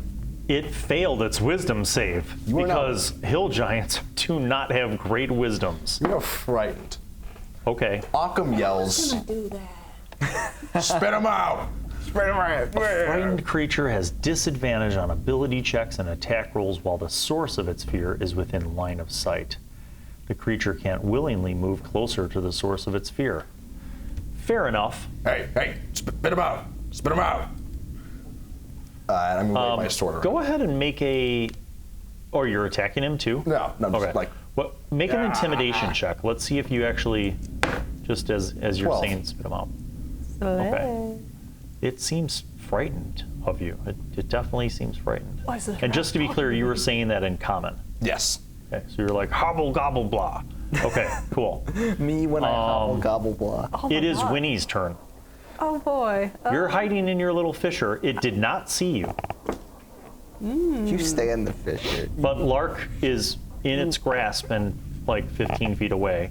It failed its wisdom save You are because hill giants do not have great wisdoms. You're frightened. Okay. Ahkum yells, Do that. Spit him out! Frightened creature has disadvantage on ability checks and attack rolls while the source of its fear is within line of sight. The creature can't willingly move closer to the source of its fear. Fair enough. Hey, spit him out! Spit him out! and I'm going to wave my sword around. Go ahead and make a. Or you're attacking him too? No, just Okay. like, Make an intimidation check. Let's see if you actually just as you're 12. saying spit them out. Okay. It seems frightened of you. It definitely seems frightened. Why is it And just to be clear, you were saying that in common. Yes. Okay, so you're like, hobble gobble blah. Okay, cool. Me when I hobble gobble blah. Oh my It is God. Winnie's turn. Oh boy. You're hiding in your little fissure. It did not see you. You stay in the fissure. But Lark is in its grasp and like 15 feet away.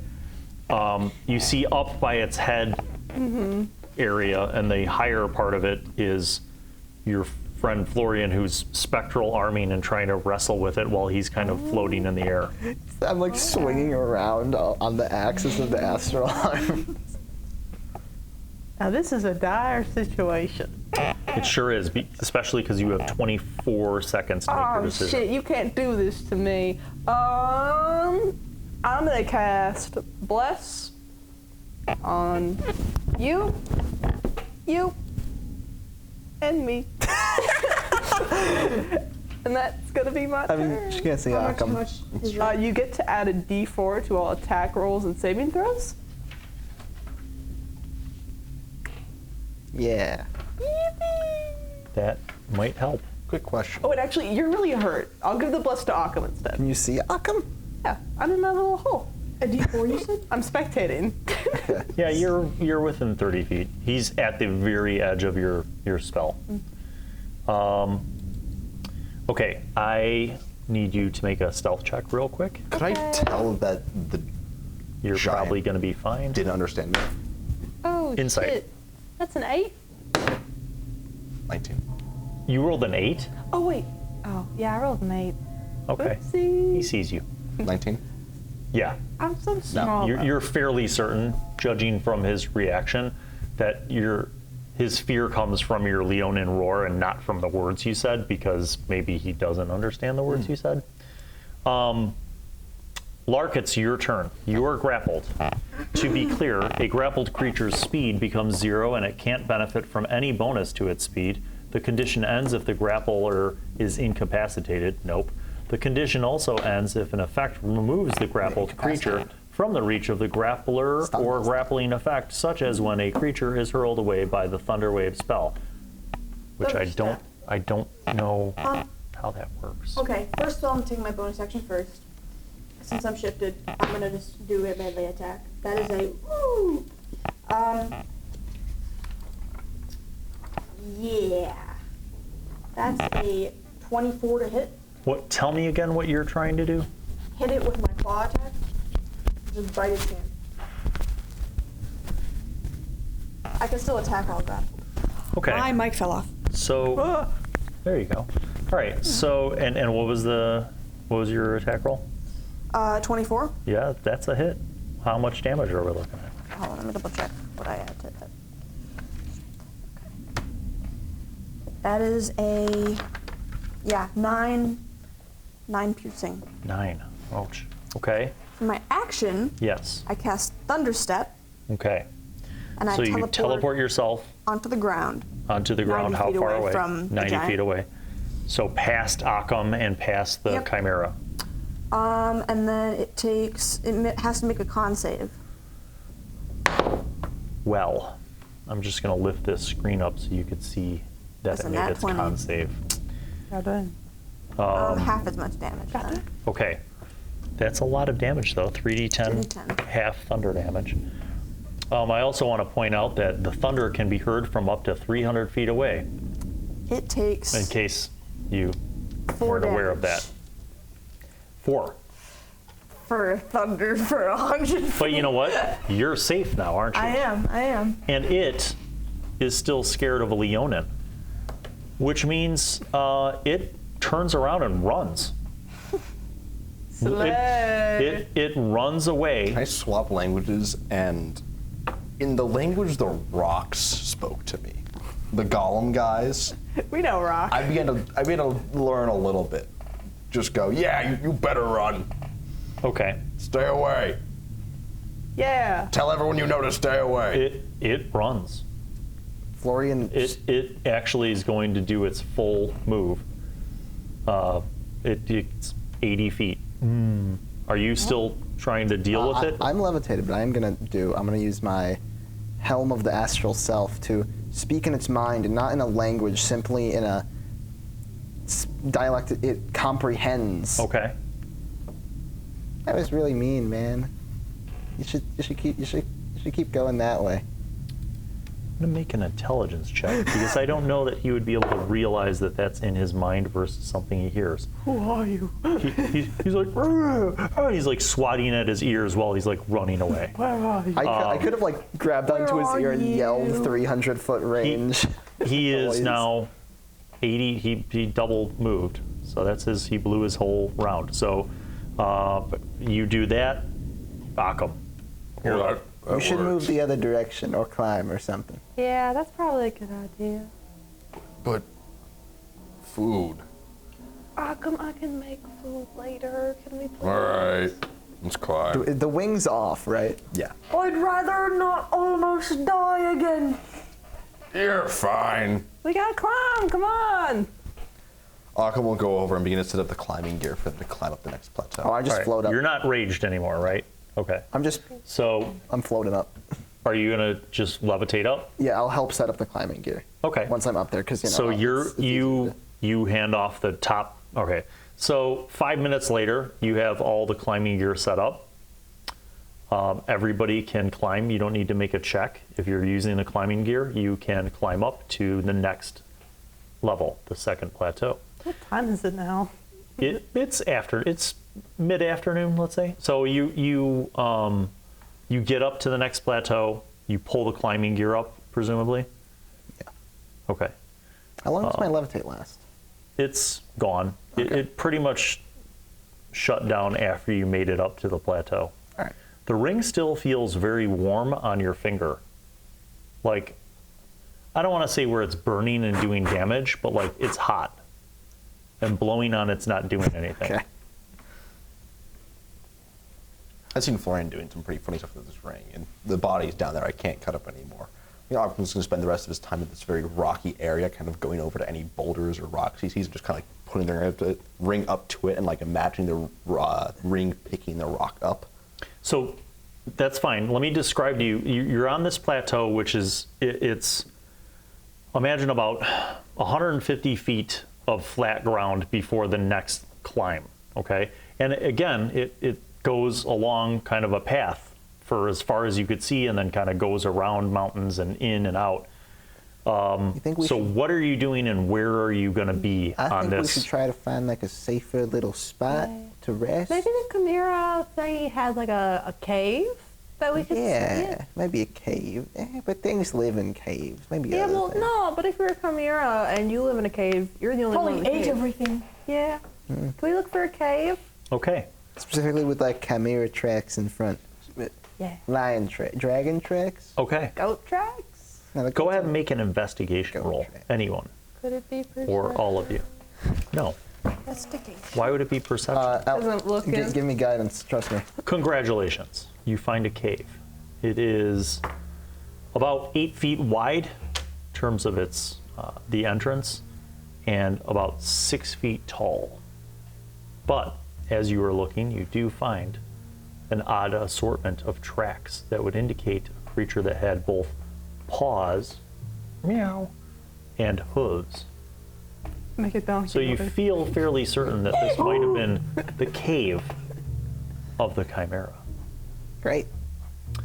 You see up by its head area, and the higher part of it is your friend Florian, who's spectral arming and trying to wrestle with it while he's kind of floating in the air. I'm like swinging around on the axis of the astral arm. Now this is a dire situation. It sure is, especially because you have 24 seconds to make your Oh decision. shit, you can't do this to me. I'm gonna cast Bless on you, and me. And that's gonna be my I turn. mean, she can't say How Ahkum. much is your You get to add a D4 to all attack rolls and saving throws. Yeah. That might help. Quick question. Oh, and actually, you're really hurt. I'll give the Bless to Ahkum instead. Can you see Ahkum? Yeah, I'm in my little hole. a D4? You said. I'm spectating. Yeah, you're within 30 feet. He's at the very edge of your spell. Okay, I need you to make a stealth check real quick. Could I tell that the You're Giant. probably going to be fine. didn't understand me? Oh Insight. shit. That's an 8. 19. You rolled an 8? Oh wait. Oh yeah, I rolled an 8. Okay. Oopsie. He sees you. 19? Yeah. I'm so small. You're fairly certain, judging from his reaction, that his fear comes from your Leonin roar and not from the words you said, because maybe he doesn't understand the words you said. Lark, it's your turn. You are grappled. To be clear, a grappled creature's speed becomes 0 and it can't benefit from any bonus to its speed. The condition ends if the grappler is incapacitated. Nope. The condition also ends if an effect removes the grappled creature from the reach of the grappler or grappling effect, such as when a creature is hurled away by the Thunderwave spell, which I don't know how that works. Okay, first of all, I'm taking my bonus action first. Since I'm shifted, I'm gonna just do a melee attack. That is a woo. Yeah, that's a 24 to hit. What? Tell me again what you're trying to do. Hit it with my claw attack. Just bite its hand. I can still attack all that. Okay. My mic fell off. So there you go. All right. So and what was your attack roll? 24. Yeah, that's a hit. How much damage are we looking at? Hold on, let me double check what I had to hit. Okay. That is a 9 piercing. 9. Ouch. Okay. For my action, Yes. I cast Thunderstep Okay. and I So you teleport yourself onto the ground. onto the ground. 90 How feet far away away? from the 90 giant. feet away. So past Ahkum and past the Yep. Chimera. And then it has to make a con save. Well, I'm just going to lift this screen up so you could see that That's it a made nat its 20. con save. Half as much damage. Then. Okay. That's a lot of damage, though. 3d10, 3d10. half thunder damage. I also want to point out that the thunder can be heard from up to 300 feet away, It takes in case you 4 weren't aware of that. damage 4. for thunder for 100 feet. But you know what? You're safe now, aren't you? I am. And it is still scared of a Leonin, which means it turns around and runs. It runs away. Can I swap languages? And in the language the rocks spoke to me, the golem guys, We know Rock. I began to learn a little bit. Just go, yeah, you better run. Okay. Stay away. Yeah. Tell everyone you know to stay away. It runs. Florian. It actually is going to do its full move. It's 80 feet. Are you still trying to deal with it? I'm levitated, but I'm gonna use my Helm of the Astral Self to speak in its mind, and not in a language, simply in a dialect it comprehends. Okay. That was really mean, man. You should keep going that way. I'm gonna make an intelligence check because I don't know that he would be able to realize that that's in his mind versus something he hears. Who are you? He's like, "Arr!" He's like swatting at his ears while he's like running away. Where are you? I could have like grabbed onto his ear and yelled 300-foot range. He is Noise. now 80. He double moved, so that's his. He blew his whole round. So you do that, Ahkum. Well, that We should works. move the other direction or climb or something. Yeah, that's probably a good idea. But food. Ahkum, I can make food later. Can we please? All right, let's climb. The wing's off, right? Yeah. I'd rather not almost die again. You're fine. We gotta climb, come on! Ahkum will go over and begin to set up the climbing gear for them to climb up the next plateau. Oh, I just All right, float up. You're not raged anymore, right? Okay. So I'm floating up. are you gonna just levitate up? Yeah, I'll help set up the climbing gear. Okay. Once I'm up there, because So you hand off the top. Okay. So 5 minutes later, you have all the climbing gear set up. Everybody can climb. You don't need to make a check. If you're using the climbing gear, you can climb up to the next level, the second plateau. What time is it now? It's mid-afternoon, let's say. So you get up to the next plateau. You pull the climbing gear up, presumably. Yeah. Okay. How long does my levitate last? It's gone. Okay. It pretty much shut down after you made it up to the plateau. All right. The ring still feels very warm on your finger. Like, I don't want to say where it's burning and doing damage, but like it's hot. And blowing on it's not doing anything. Okay. I've seen Florian doing some pretty funny stuff with this ring, and the body's down there. I can't cut up anymore. Ahkum's going to spend the rest of his time in this very rocky area, kind of going over to any boulders or rocks he sees, and just kind of like putting the ring up to it and like imagining the ring picking the rock up. So that's fine. Let me describe to you. You're on this plateau, which is, it's, imagine about 150 feet of flat ground before the next climb, okay? And again, it goes along kind of a path for as far as you could see, and then kind of goes around mountains and in and out. What are you doing, and where are you going to be I on think this? we should try to find like a safer little spot to rest. Maybe the Chimera thing has like a cave that we could see. Yeah, maybe a cave. But things live in caves. Maybe Yeah, other well, things. no, but if you're a Chimera and you live in a cave, you're the only one in Probably the ate cave. everything. Yeah. Can we look for a cave? Okay. Specifically with like chimera tracks in front. Yeah. Lion track, dragon tracks. Okay. Goat tracks? No, the Go goats ahead are- and make an investigation Go roll. track. Anyone. Could it be Or all of you. No. Investigation. Why would it be perception? Doesn't look in. Give me guidance. Trust me. Congratulations. You find a cave. It is about 8 feet wide in terms of its the entrance, and about 6 feet tall. But as you are looking, you do find an odd assortment of tracks that would indicate a creature that had both paws, meow, and hooves. Make it down. So you feel fairly certain that this might have been the cave of the Chimera. Great.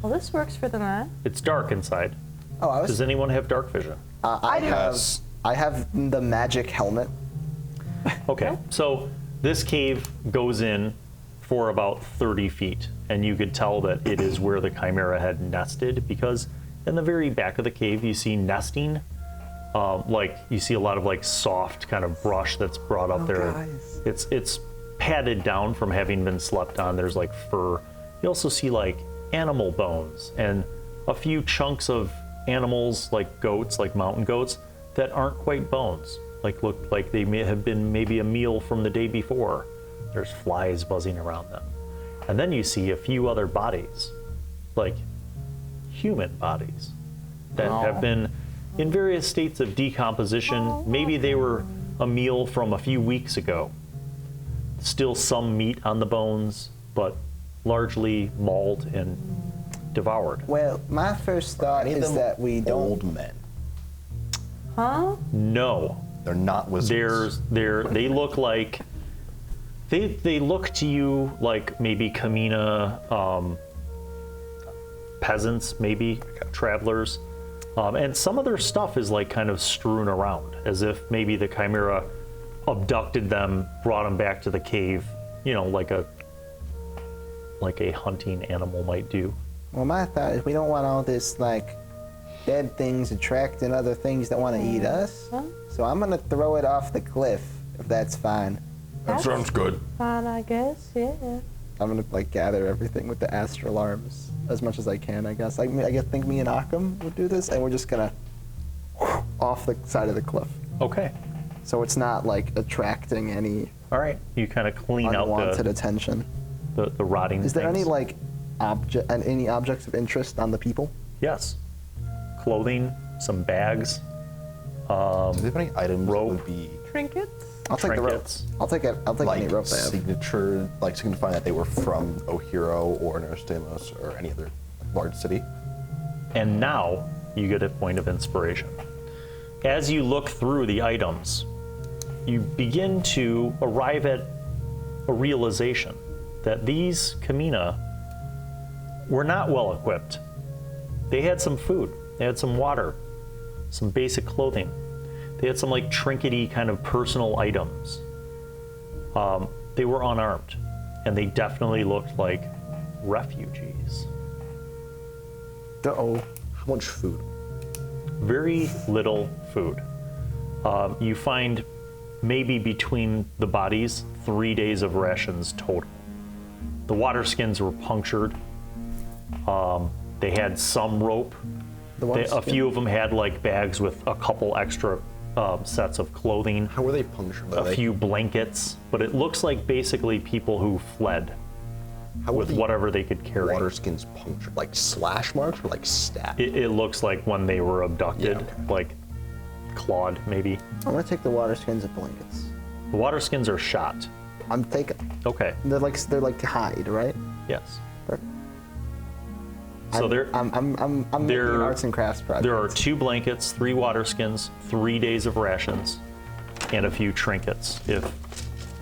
Well, this works for the night. It's dark inside. Oh, I was. Does anyone have dark vision? I have. Yes. I have the magic helmet. Okay, so this cave goes in for about 30 feet, and you could tell that it is where the Chimera had nested, because in the very back of the cave you see nesting. Like you see a lot of like soft kind of brush that's brought up there. guys. It's padded down from having been slept on. There's like fur. You also see like animal bones and a few chunks of animals like goats, like mountain goats, that aren't quite bones. Like look like they may have been maybe a meal from the day before. There's flies buzzing around them. And then you see a few other bodies, like human bodies, that have been in various states of decomposition. Maybe they were a meal from a few weeks ago. Still some meat on the bones, but largely mauled and devoured. Well, my first thought is that we don't. Old men. Huh? No. They're not wizards. They look like they look to you like maybe Kamina peasants, maybe travelers, and some of their stuff is like kind of strewn around, as if maybe the Chimera abducted them, brought them back to the cave, you know, like a hunting animal might do. Well, my thought is we don't want all this like dead things attracting other things that want to eat us. So I'm gonna throw it off the cliff if that's fine. That sounds good. Fine, I guess, yeah. I'm gonna like gather everything with the astral arms as much as I can, I guess. I think me and Ahkum would do this, and we're just gonna off the side of the cliff. Okay. So it's not like attracting any All right. You kind of clean out unwanted attention. the rotting Is there any things. like any objects of interest on the people? Yes. Clothing, some bags, Do they have any items rope. that would be Trinkets? I'll take the rope. trinkets. I'll take it. I'll take any like rope they have. signature, like signifying that they were from Ohiro or Narstamos or any other large city? And now you get a point of inspiration. As you look through the items, you begin to arrive at a realization that these Kamina were not well equipped. They had some food, they had some water, some basic clothing. They had some like trinkety kind of personal items. They were unarmed, and they definitely looked like refugees. Uh-oh. How much food? Very little food. You find maybe between the bodies 3 days of rations total. The water skins were punctured. They had some rope. A few of them had like bags with a couple extra sets of clothing, How were they punctured? a few blankets, but it looks like basically people who fled How were with the whatever they could carry. water skins punctured? Like slash marks or like stab? It looks like when they were abducted, Yeah, okay. like clawed maybe. I'm gonna take the water skins and blankets. The water skins are shot. I'm taking. Okay, They're like hide, right? yes. Perfect. So there, I'm making There- an arts and crafts project. there are 2 blankets, 3 water skins, 3 days of rations, and a few trinkets. If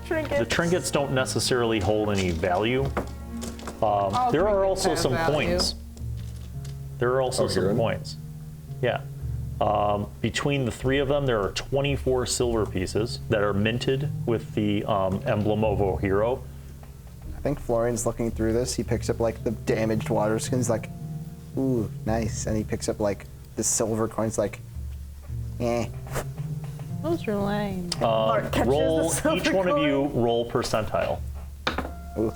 Trinkets. the trinkets don't necessarily hold any value, All there are trinkets also have some value. coins. There are also some here? coins. Yeah. Between the 3 of them, there are 24 silver pieces that are minted with the emblem of Ohiro. I think Florian's looking through this. He picks up like the damaged water skins, like, ooh, nice. And he picks up like the silver coins, like, eh. Those are lame. Lark catches Roll, the silver each one of coin. you roll percentile. Ooh.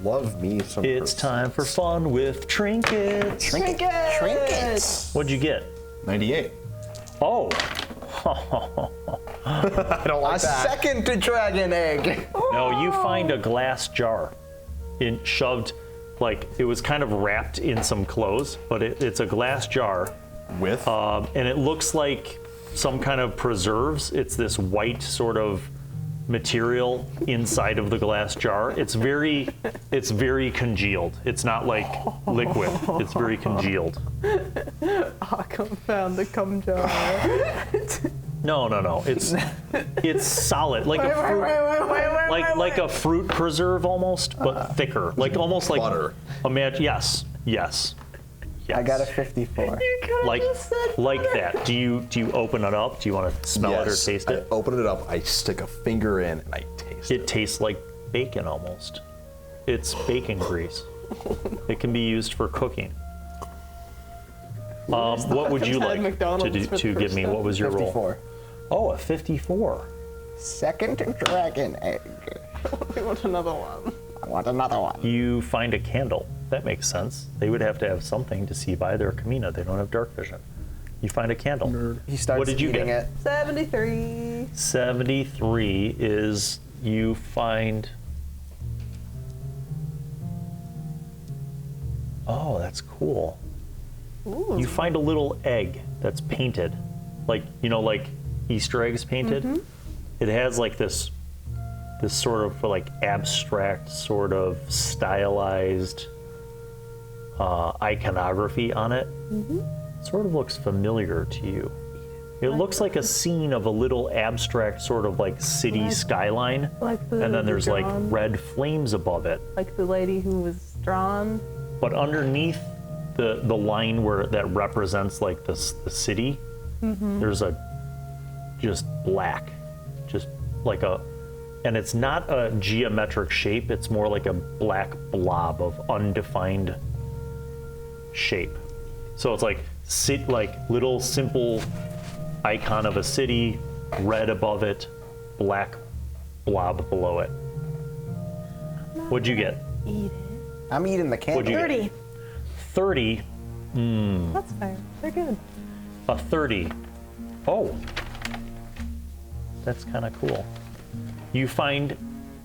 Love me some. It's time for fun with trinkets. Trinkets. What'd you get? 98. Oh, I don't like A second dragon egg. no, you find a glass jar shoved, like it was kind of wrapped in some clothes, but it's a glass jar, With? and it looks like some kind of preserves. It's this white sort of material inside of the glass jar. It's very congealed. It's not like liquid. It's very congealed. Ahkum found the cum jar. No. It's solid, like a fruit, like a fruit preserve almost, but thicker, like almost like butter. Imagine, yes. I got a 54. like that. Do you open it up? Do you want to smell it or taste it? I open it up, I stick a finger in, and I taste it. It tastes like bacon almost. It's bacon grease. It can be used for cooking. What would you Had like McDonald's for the to give first me? time. What was your roll? 54. Oh, a 54. Second dragon egg. We want another one. I want another one. You find a candle. That makes sense. They would have to have something to see by their Kamina. They don't have dark vision. You find a candle. He starts What did you eating get? it. 73. 73 is you find. Oh, that's cool. Ooh. You find a little egg that's painted, like like Easter eggs painted. It has like this this sort of like abstract, sort of stylized iconography on it. Sort of looks familiar to you. It looks like a scene of a little abstract sort of like city skyline, and then there's like red flames above it. Like the lady who was drawn. But underneath the line where that represents like the city, there's a just black, just like a, and it's not a geometric shape. It's more like a black blob of undefined shape. So it's like little simple icon of a city, red above it, black blob below it. What'd you get? Eat it. I'm eating the candle. What'd you 30. get? 30. That's fair. They're good. A 30. Oh. That's kind of cool. You find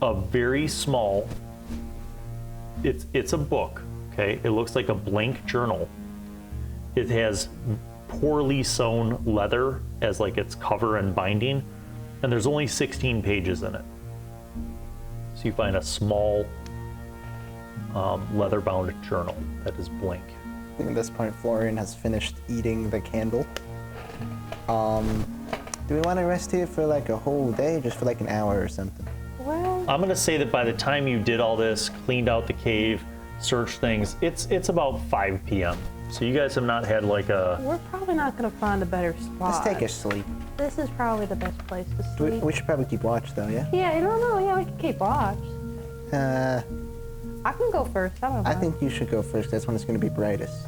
a very small, it's a book, okay? It looks like a blank journal. It has poorly sewn leather as like its cover and binding, and there's only 16 pages in it. So you find a small leather-bound journal that is blank. I think at this point, Florian has finished eating the candle. Do we want to rest here for like a whole day, just for like an hour or something? Well, I'm gonna say that by the time you did all this, cleaned out the cave, searched things, it's about 5 p.m. So you guys have not had like a... we're probably not going to find a better spot. Let's take a sleep. This is probably the best place to sleep. We should probably keep watch though, yeah? Yeah, I don't know. Yeah, we can keep watch. I I can go first. I don't know. think you should go first. That's when it's going to be brightest,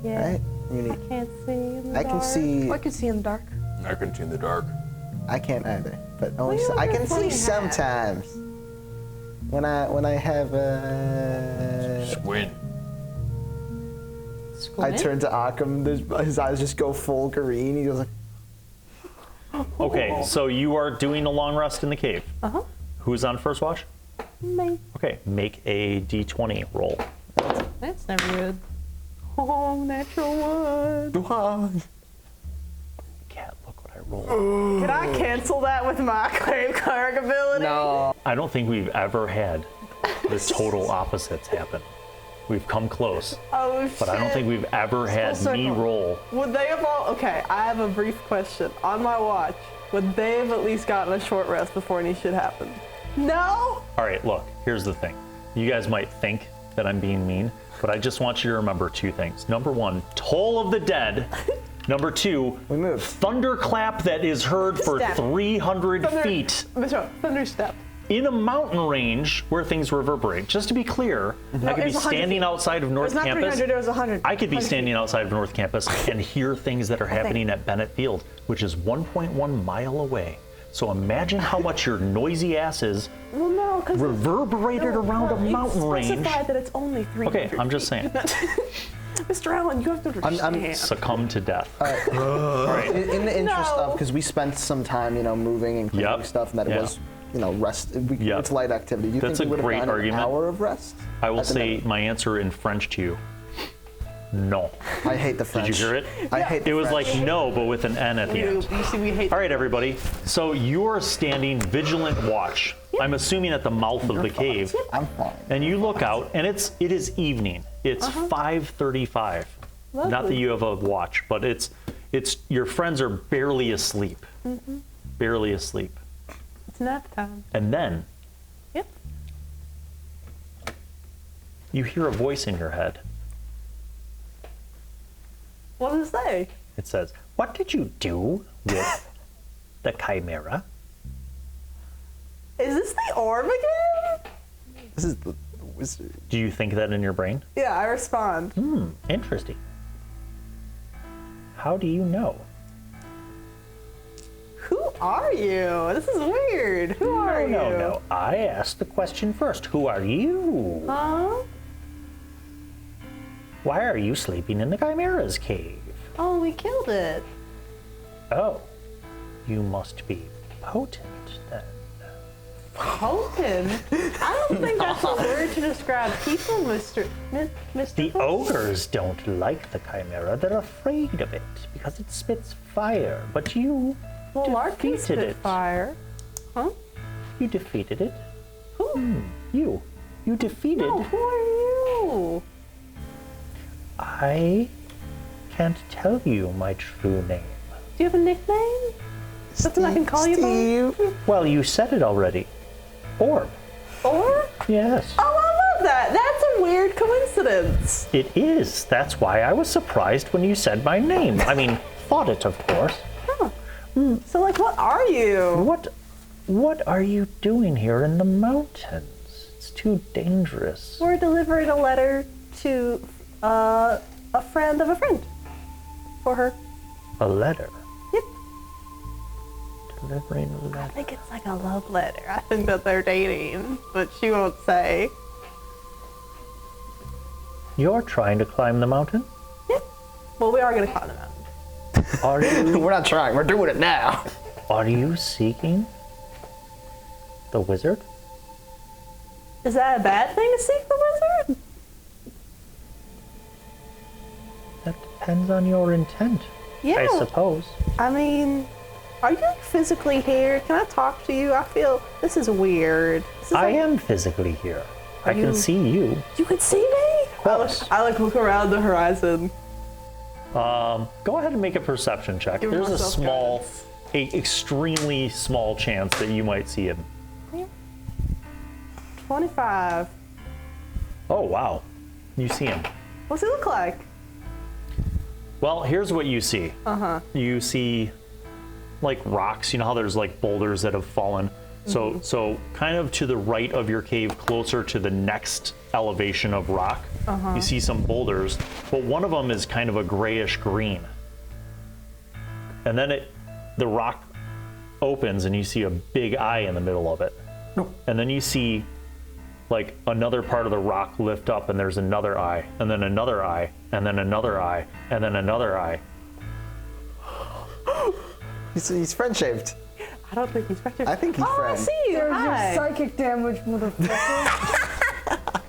Yeah. right? You I need, can't see in the I can dark. see. I can see in the dark. I can see in the dark. I can't either, but only Well, you I look can at see funny sometimes. When I have Squint. I Squint? turn to Ahkum. His eyes just go full green. He goes like, Okay, so you are doing a long rest in the cave. Uh-huh. Who's on first watch? Me. Okay, make a d20 roll. That's never good. Oh, natural one. Cat, look what I rolled. Can I cancel that with my claim cleric ability? no. I don't think we've ever had the total opposites happen. We've come close, Oh, but I don't think we've ever had Full me circle. roll. Would they have all? Okay, I have a brief question. On my watch, would they have at least gotten a short rest before any shit happened? No. All right, look, here's the thing. You guys might think that I'm being mean, but I just want you to remember two things. Number one, Toll of the Dead. Number two, We moved. thunderclap that is heard for Step. 300 feet Thunderstep. in a mountain range where things reverberate. Just to be clear, I could be it's 100 standing feet. outside of It North was not Campus. 300, it was 100. I could be 100 standing outside of North Campus and hear things that are happening at Bennett Field, which is 1.1 mile away. So imagine how much your noisy asses Well, no, because reverberated around a mountain range. Specified that it's only 300 Okay, I'm just saying. Mr. Allen, you have to understand. Succumb to death. In the interest No. of, because we spent some time, moving and cleaning Yep. stuff, and that Yeah. it was, rest. Yep. It's light activity. Do you That's think a we would have great gotten argument. an hour of rest? I will At the say minute? my answer in French to you. No. I hate the French. Did you hear it? I hate the It was French. like no, but with an N at the You end. see, we hate. All right, everybody. So you're standing vigilant watch. I'm assuming at the mouth of the cave. I'm fine. And you look out, and it is evening. It's 5:35. Not that you have a watch, but it's your friends are barely asleep. Barely asleep. It's nap time. And then Yep. you hear a voice in your head. What does it say? It says, "What did you do with the chimera?" Is this the orb again? This is the wizard. Do you think that in your brain? Yeah, I respond. Interesting. How do you know? Who are you? This is weird. Who are you? No. I asked the question first. Who are you? Huh? Why are you sleeping in the chimera's cave? Oh, we killed it. Oh, you must be potent then. Potent? I don't think that's a word to describe people, Mr. The ogres don't like the chimera. They're afraid of it because it spits fire. But you Well, Lark can defeated spit it. fire. Huh? You defeated it. Who? You. You defeated. No, who are you? I can't tell you my true name. Do you have a nickname? Something I can call you by? Well, you said it already. Orb. Or? Yes. Oh, I love that. That's a weird coincidence. It is. That's why I was surprised when you said my name. I mean, thought it, of course. Huh. So, like, what are you? What are you doing here in the mountains? It's too dangerous. We're delivering a letter to a friend of a friend for her. A letter. Yep. Delivering a I letter. think it's like a love letter. I think that they're dating, but she won't say. You're trying to climb the mountain? Yep. Well, we are going to climb the mountain. Are you We're not trying. We're doing it now. are you seeking the wizard? Is that a bad thing to seek the wizard? That depends on your intent, Yeah. I suppose. I mean, are you like physically here? Can I talk to you? I feel this is weird. This is I like, am physically here. I you- can see you. You can see me? I like look around the horizon. Go ahead and make a perception check. Give There's a myself small, guidance. extremely small chance that you might see him. 25. Oh, wow. You see him. What's he look like? Well, here's what you see. You see like rocks. You know how there's like boulders that have fallen? So kind of to the right of your cave, closer to the next elevation of rock, you see some boulders, but one of them is kind of a grayish green. And then the rock opens and you see a big eye in the middle of it. And then you see like another part of the rock lift up and there's another eye, and then another eye, and then another eye, and then another eye. He's friend-shaped. I don't think he's friendly. I think he's I friend. see you. There's your Hi. psychic damage, motherfucker.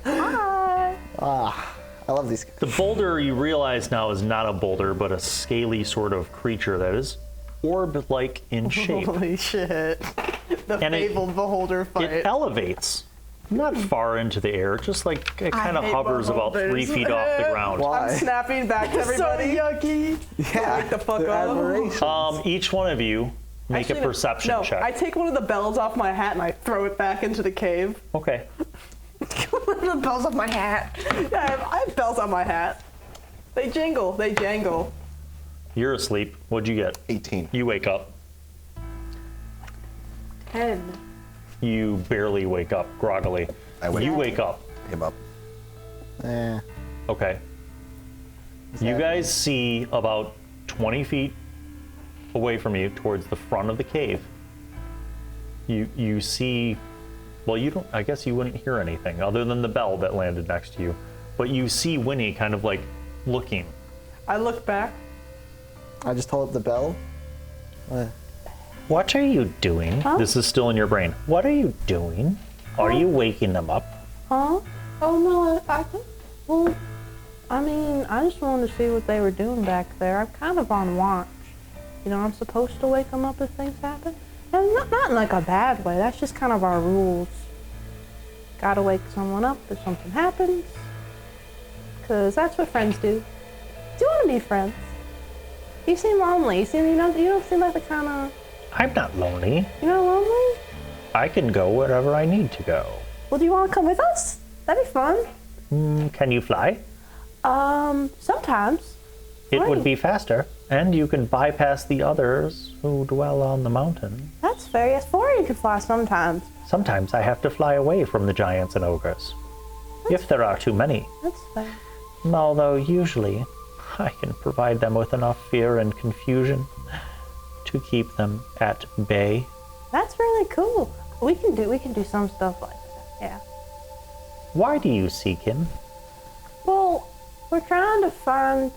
Hi. I love these guys. The boulder, you realize now, is not a boulder, but a scaly sort of creature that is orb-like in shape. Holy shit. The And it- fabled beholder fight. It elevates, not far into the air, just like it kind of hate hovers about 3 beholders. feet off the ground. Why? I'm snapping back to everybody. So yucky. Yeah. Wake the fuck they're up. aberrations. Each one of you make Actually, a perception no, check. I take one of the bells off my hat and I throw it back into the cave. Okay. The bells off my hat. Yeah, I have bells on my hat. They jingle, they jangle. You're asleep. What'd you get? 18. You wake up. 10. You barely wake up, groggily. I wake You up. wake up. Him up. Eh. Okay. You guys see about 20 feet away from you towards the front of the cave. You see, well, you don't, I guess you wouldn't hear anything other than the bell that landed next to you. But you see Winny kind of like looking. I look back. I just hold up the bell. What are you doing? This is still in your brain. What are you doing? Are you waking them up? Huh? Oh no, I think. Well, I mean, I just wanted to see what they were doing back there. I'm kind of on watch. You know, I'm supposed to wake them up if things happen. And not in like a bad way. That's just kind of our rules. Gotta wake someone up if something happens. Cause that's what friends do. Do you want to be friends? You seem lonely. You don't seem like the kind of. I'm not lonely. You're not lonely? I can go wherever I need to go. Well, do you want to come with us? That'd be fun. Can you fly? Sometimes. It would Right. be faster, and you can bypass the others who dwell on the mountain. That's fair. Yes, Florian can fly sometimes. Sometimes I have to fly away from the giants and ogres, if there are too many. That's fair. Although usually I can provide them with enough fear and confusion to keep them at bay. That's really cool. We can do some stuff like that. Yeah. Why do you seek him? Well, we're trying to find.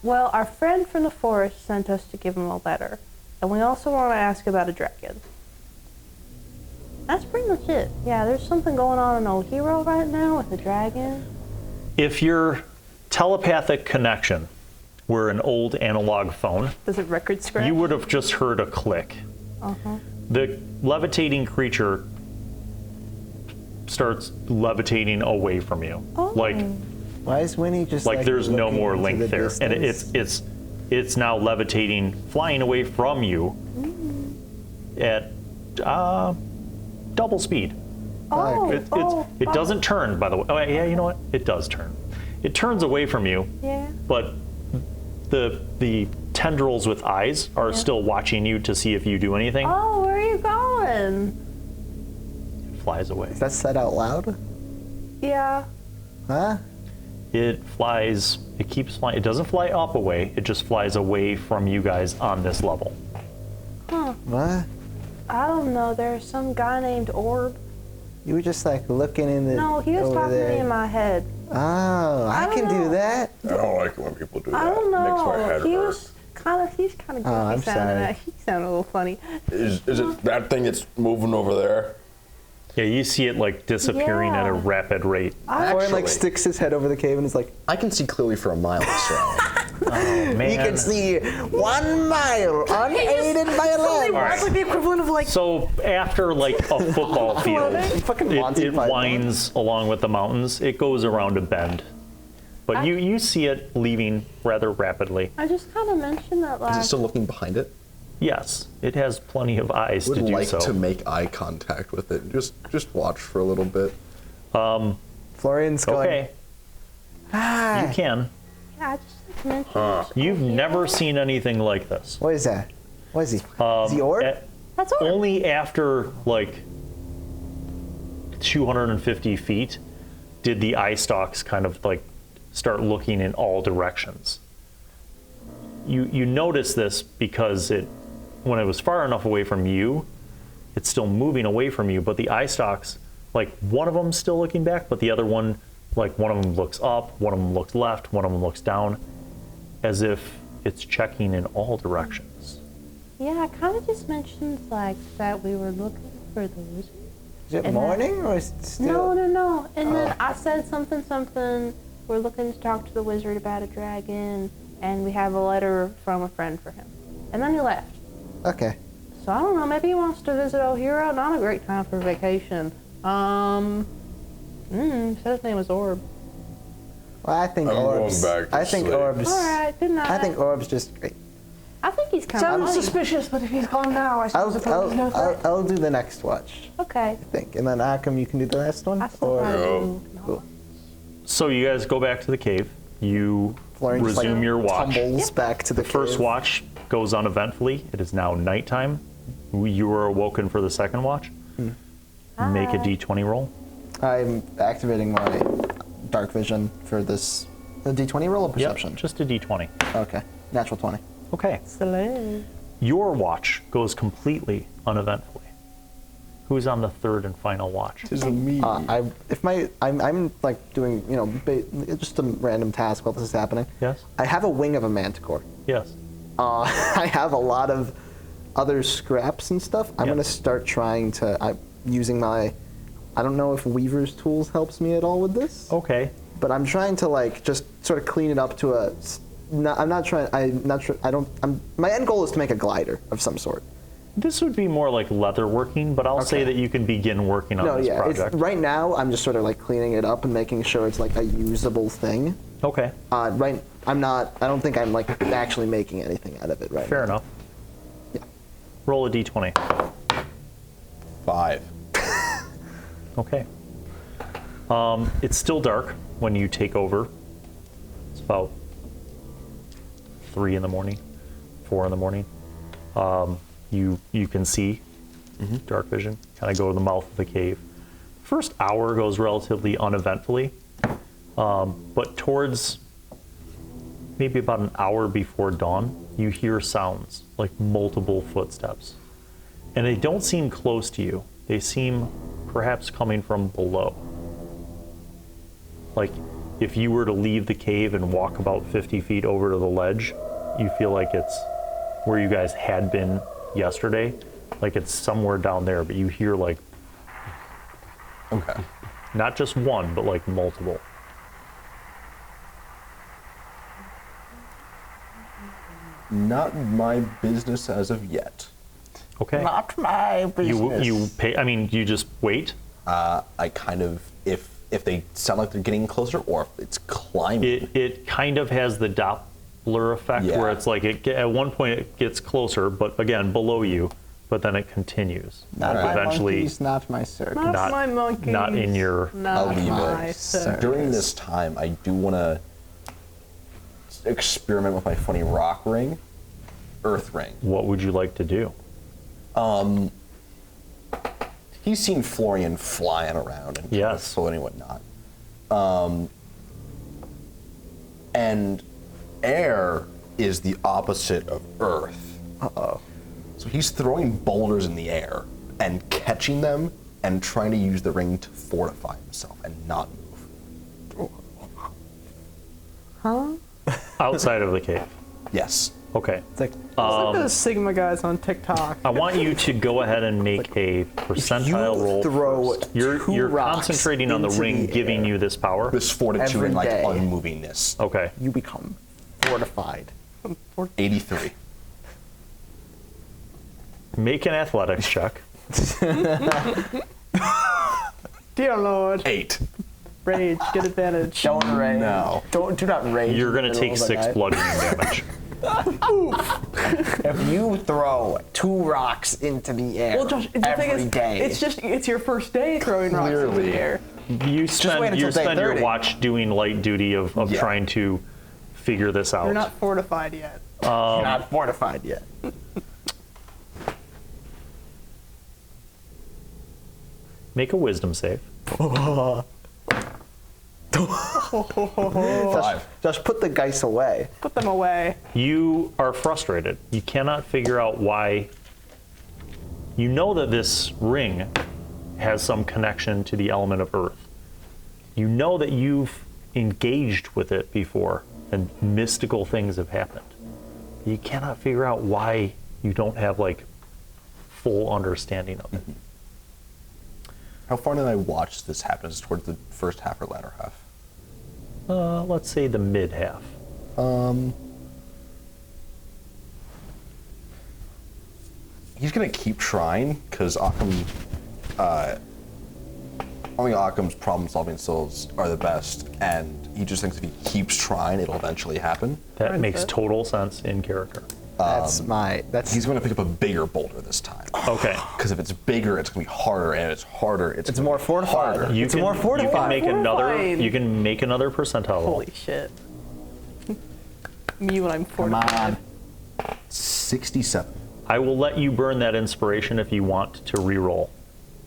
Well, our friend from the forest sent us to give him a letter, and we also want to ask about a dragon. That's pretty much it. Yeah, there's something going on in Old Hero right now with a dragon. If your telepathic connection were an old analog phone, Does it record scratch? you would have just heard a click. Uh-huh. The levitating creature starts levitating away from you. Oh. Like Why is Winnie just there's no looking more into link the there, and distance? it's now levitating, flying away from you at double speed. Oh, It doesn't turn, by the way. Oh yeah, you know what? It does turn. It turns away from you, Yeah. but the tendrils with eyes are still watching you to see if you do anything. Oh, where are you going? It flies away. Is that said out loud? Yeah. Huh? It flies. It keeps flying. It doesn't fly up away. It just flies away from you guys on this level. Huh. What? I don't know. There's some guy named Orb. You were just like looking in the. No, he was over talking there. to me in my head. Oh, I don't can do know. that. I don't like it when people do that. I don't It makes my know. head He's hurt. kind of goofy I'm sounding. sorry. He sounded a little funny. Is it that thing that's moving over there? Yeah, you see it like disappearing at a Yeah. rapid rate. Florian like Actually- sticks his head over the cave and is like, I can see clearly for a mile this round. Oh man. you can see 1 mile unaided by a Suddenly lamp. it's like the equivalent of like So after like a football field, Fucking it Monty Python. winds along with the mountains. It goes around a bend, but you see it leaving rather rapidly. I just kind of mentioned that Is last. it still looking behind it? Yes, it has plenty of eyes Would to do like so. to make eye contact with it. Just watch for a little bit. Florian's going, Okay, hi. you can. Yeah, I just mentioned. You've never seen anything like this. What is that? What is he? Is he orb? That's Orb. Only after like 250 feet did the eye stalks kind of like start looking in all directions. You notice this because when it was far enough away from you, it's still moving away from you, but the eye stalks, like one of them's still looking back, but the other one, like one of them looks up, one of them looks left, one of them looks down, as if it's checking in all directions. Yeah, I kind of just mentioned like that we were looking for the wizard. Is it and morning or is it still? No. And then I said something. We're looking to talk to the wizard about a dragon, and we have a letter from a friend for him. And then he left. Okay. So I don't know. Maybe he wants to visit O'Hara. Not a great time for vacation. Said his name was Orb. Well, I think I'm going Orb's. back to I think sleep. Orb's. All right, good night. I think Orb's just great. I think he's kind sounds of funny. suspicious, but if he's gone now, I suppose there's no threat. I'll do the next watch, Okay. I think, and then Ahkum, you can do the last one. I still gotta do. Cool. So you guys go back to the cave. You Florian just, resume like, your watch. tumbles back to the First cave. watch goes uneventfully. It is now nighttime. You are awoken for the second watch. Make a d20 roll. I'm activating my dark vision for this. The D20 roll or perception? Yep, just a d20. Okay. Natural 20. Okay. Salute. Your watch goes completely uneventfully. Who's on the third and final watch? Me. I'm like doing, just a random task while this is happening. Yes? I have a wing of a manticore. Yes. I have a lot of other scraps and stuff. I'm Yep. going to start trying to, using my, I don't know if Weaver's Tools helps me at all with this, Okay. but I'm trying to like just sort of clean it up to a, my end goal is to make a glider of some sort. This would be more like leather working, but I'll say Okay. that you can begin working on this project. Right now I'm just sort of like cleaning it up and making sure it's like a usable thing. Okay. I don't think I'm like actually making anything out of it right Fair now. enough. Yeah. Roll a d20. 5. Okay. It's still dark when you take over. It's about 3 in the morning, 4 in the morning. You can see, dark vision, kind of go to the mouth of the cave. First hour goes relatively uneventfully, but towards maybe about an hour before dawn, you hear sounds, like multiple footsteps. And they don't seem close to you. They seem perhaps coming from below. Like if you were to leave the cave and walk about 50 feet over to the ledge, you feel like it's where you guys had been yesterday. Like it's somewhere down there, but you hear like, Okay. not just one, but like multiple. Not my business as of yet. Okay. Not my business. You pay. I mean, you just wait. I kind of, if they sound like they're getting closer, or if it's climbing. It kind of has the Doppler effect, where it's like at one point it gets closer, but again below you, but then it continues. Not my Eventually, monkeys, not my circus. Not my monkeys. not in your. Not I'll leave my it. circus. During this time, I do want to experiment with my funny rock ring, earth ring. What would you like to do? He's seen Florian flying around and Yes. floating and whatnot. And air is the opposite of earth. Uh-oh. So he's throwing boulders in the air and catching them and trying to use the ring to fortify himself and not move. Huh? Outside of the cave. Yes. Okay. It's like, It's like those Sigma guys on TikTok. I want you to go ahead and make a percentile you roll. throw first. You're two rocks concentrating on the into ring the giving air. you this power. This fortitude Every and like day. unmovingness. Okay. you become fortified. 83. Make an athletics check. Dear Lord. 8. Rage, get advantage. Don't rage. No. Do not rage. You're in going the to take middle of the 6 night. bludgeoning damage. If you throw 2 rocks into the air Well, Josh, the thing every is, day, it's your first day throwing rocks in Clearly. the air. You wait spend until you day spend your 30. watch doing light duty of Yeah. trying to figure this out. You're not fortified yet. you're not fortified yet. Make a wisdom save. 5. Just put the dice away. Put them away. You are frustrated. You cannot figure out why. You know that this ring has some connection to the element of earth. You know that you've engaged with it before and mystical things have happened. You cannot figure out why you don't have like full understanding of it. How far did I watch this happen? Is it towards the first half or latter half? Let's say the mid half. He's gonna keep trying because Ahkum, I think Ahkum's problem-solving skills are the best, and he just thinks if he keeps trying, it'll eventually happen. That makes total sense in character. That's He's going to pick up a bigger boulder this time. Okay. Because if it's bigger, it's going to be harder, and if it's harder, it's it's gonna more be fortified. harder. It's more fortified. You can make another. Fortified. You can make another percentile roll. Holy shit. Me when I'm Come fortified. on. 67. I will let you burn that inspiration if you want to re-roll.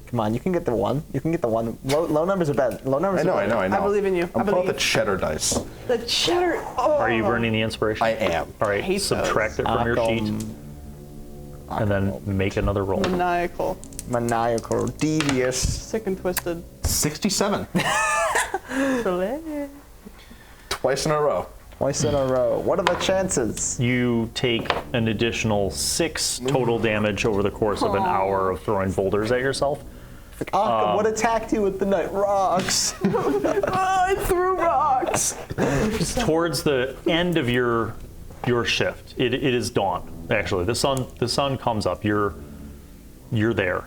Come on, you can get the one. You can get the one. Low numbers are bad. Low numbers I know, are I bad. know, I know. I believe in you. I'm I pulling out the believe. cheddar dice. The cheddar. Oh. Are you burning the inspiration? I am. All right, hate subtract it from your sheet, and then make another roll. Maniacal. Maniacal, devious. Sick and twisted. 67. Soleil. Twice in a row. Twice in a row. What are the chances? You take an additional 6 total damage over the course of an hour of throwing boulders at yourself. Ahkum, what attacked you with the night rocks? I threw rocks. Towards the end of your shift, it is dawn. Actually, the sun comes up. You're there.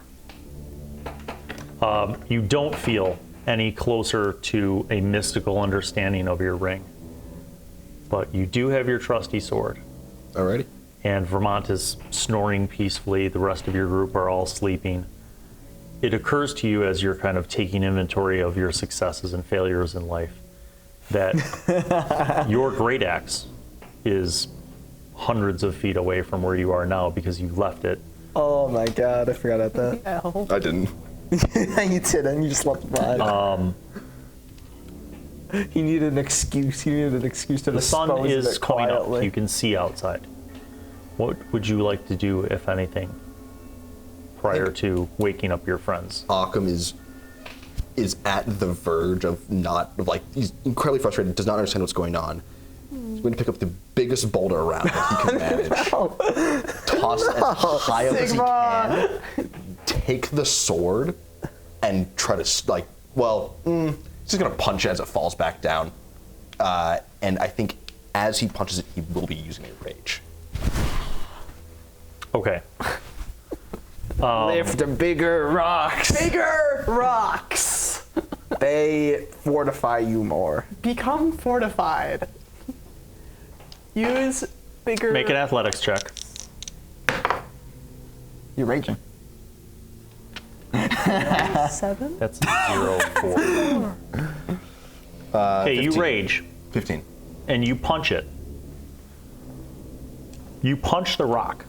You don't feel any closer to a mystical understanding of your ring, but you do have your trusty sword. Alrighty. And Vermont is snoring peacefully. The rest of your group are all sleeping. It occurs to you as you're kind of taking inventory of your successes and failures in life that your great axe is hundreds of feet away from where you are now because you left it. Oh my god, I forgot about that. Ow. I didn't. You didn't, you just left it behind. He needed an excuse. He needed an excuse to The sun dispose of is it coming quietly. up. You can see outside. What would you like to do, if anything, prior to waking up your friends? Ahkum is at the verge of he's incredibly frustrated, does not understand what's going on. He's going to pick up the biggest boulder around that he can manage, toss it as high up as he can, take the sword, and try to he's just going to punch it as it falls back down. And I think as he punches it, he will be using a rage. Okay. Lift bigger rocks. Bigger rocks. They fortify you more. Become fortified. Use bigger. Make an athletics check. You're raging. 7? That's 0, 4. Okay, you 15. rage 15. and you punch it. You punch the rock.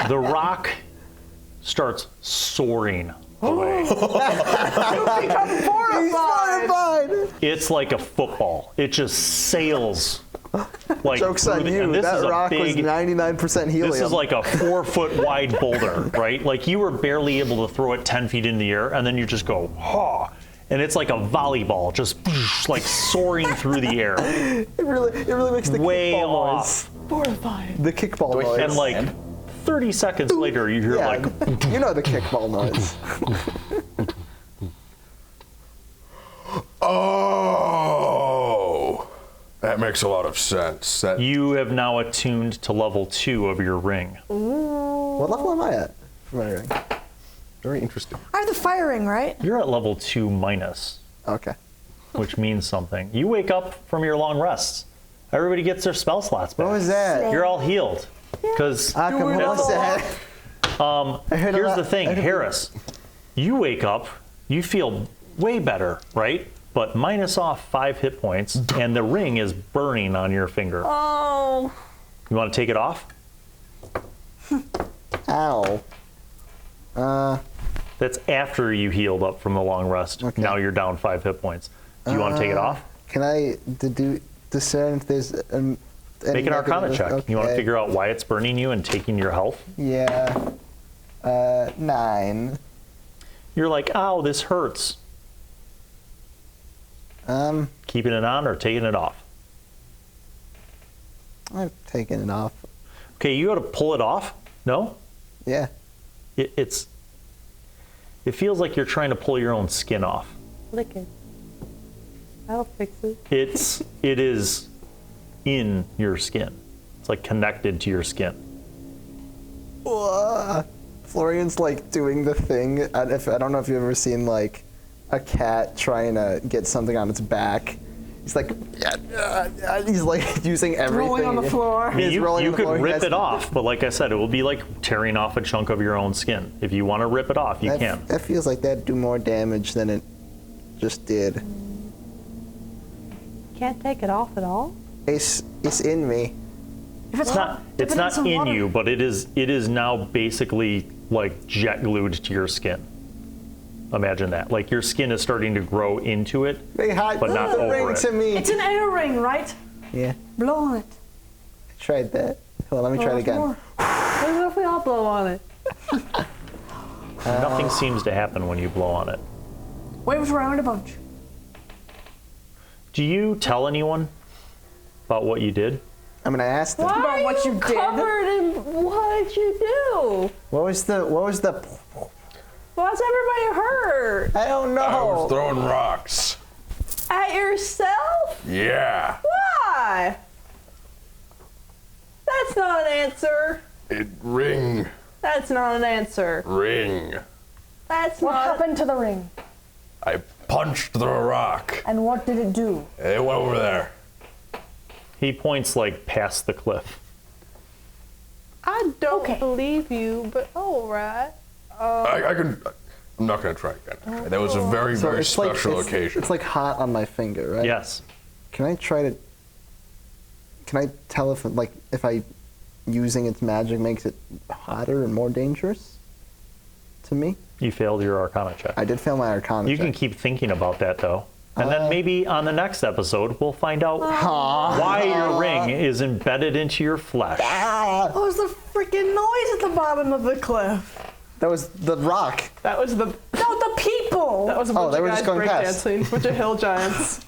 The rock starts soaring away. Become fortified. It's like a football. It just sails. Like Joke's on through you. and this That is a rock was big, 99% helium. This is like a 4-foot wide boulder, right? Like you were barely able to throw it 10 feet in the air, and then you just go, ha! And it's like a volleyball, just like soaring through the air. It really makes the Way kickball off. noise. Fortified. The kickball Do I noise. hit And like 30 seconds later, you hear yeah, like, you know the kickball noise. Oh, that makes a lot of sense. That you have now attuned to level 2 of your ring. What level am I at? For my ring? Very interesting. I have the fire ring, right? You're at level 2 minus, Okay. which means something. You wake up from your long rests. Everybody gets their spell slots back. What was that? You're all healed. Because Ahkum, what was that? here's the thing, Harris, you wake up, you feel way better, right? But minus off 5 hit points, and the ring is burning on your finger. Oh. You want to take it off? Ow. That's after you healed up from the long rest. Okay. Now you're down 5 hit points. Do you want to take it off? Can I discern if there's any Make an Arcana negative- check. Okay. You want to figure out why it's burning you and taking your health? Yeah. 9. You're like, ow, this hurts. Keeping it on or taking it off? I'm taking it off. Okay, you got to pull it off? No? Yeah. It feels like you're trying to pull your own skin off. Lick it. I'll fix it. It is in your skin. It's like connected to your skin. Florian's like doing the thing. I don't know if you've ever seen like a cat trying to get something on its back. He's like, he's like using everything. Rolling on the floor. I mean, He's you rolling on the could floor. He rip has- it off, but like I said, it will be like tearing off a chunk of your own skin. If you want to rip it off, you can. That feels like that'd do more damage than it just did. Can't take it off at all? It's in me. If it's hot, dip It's it not some in water. you, but it is now basically like jet glued to your skin. Imagine that. Like your skin is starting to grow into it, They hide but not the over ring it. to me. It's an air ring, right? Yeah, Blow on it. I tried that. Hold on, let me try it again. More. What if we all blow on it? Nothing seems to happen when you blow on it. Waves around a bunch. Do you tell anyone about what you did? I mean, I asked him. About what you did. Covered in what did you do? What was the? Why's everybody hurt? I don't know. I was throwing rocks. At yourself? Yeah. Why? That's not an answer. Ring. That's not an answer. Ring. That's What not. happened to the ring? I punched the rock. And what did it do? It went over there. He points like past the cliff. I don't Okay. believe you, but all right. I can. I'm not gonna try again. That was a very, So very it's like special it's, occasion. It's like hot on my finger, right? Yes. Can I try to? Can I tell if I using its magic makes it hotter and more dangerous to me? You failed your Arcana check. I did fail my Arcana You check. can keep thinking about that though. And then maybe on the next episode, we'll find out why your ring is embedded into your flesh. Ah, What was the freaking noise at the bottom of the cliff? that was the rock. That was the No, the people. that was a bunch they of were guys just going past. breakdancing, bunch of hill giants.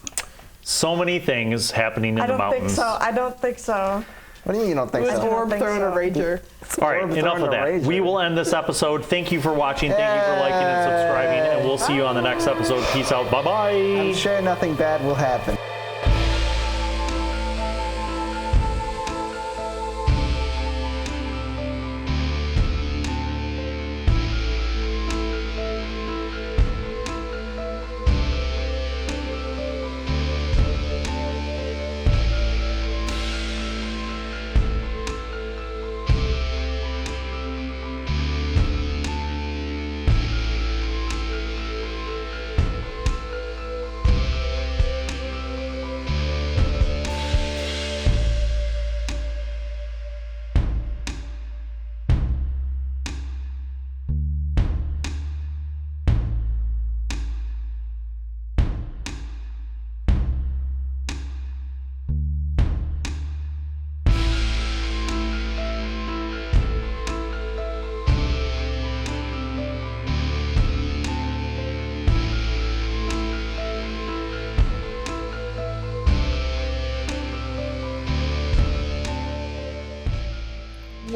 So many things happening in I the don't think mountains. so. I don't think so. What do you mean you don't think It was so? orb think throwing a so. rager. All right, Orb enough throwing of a that. rager. We will end this episode. Thank you for watching. Thank you for liking and subscribing. And we'll see you on the next episode. Peace out. Bye-bye. I'm sure nothing bad will happen.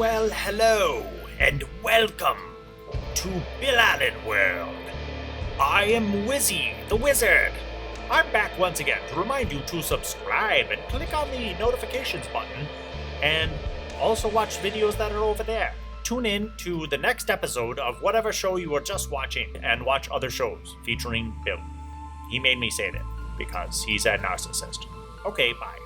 Well, hello, and welcome to Bill Allen World. I am Wizzy, the Wizard. I'm back once again to remind you to subscribe and click on the notifications button, and also watch videos that are over there. Tune in to the next episode of whatever show you were just watching, and watch other shows featuring Bill. He made me say that because he's a narcissist. Okay, bye.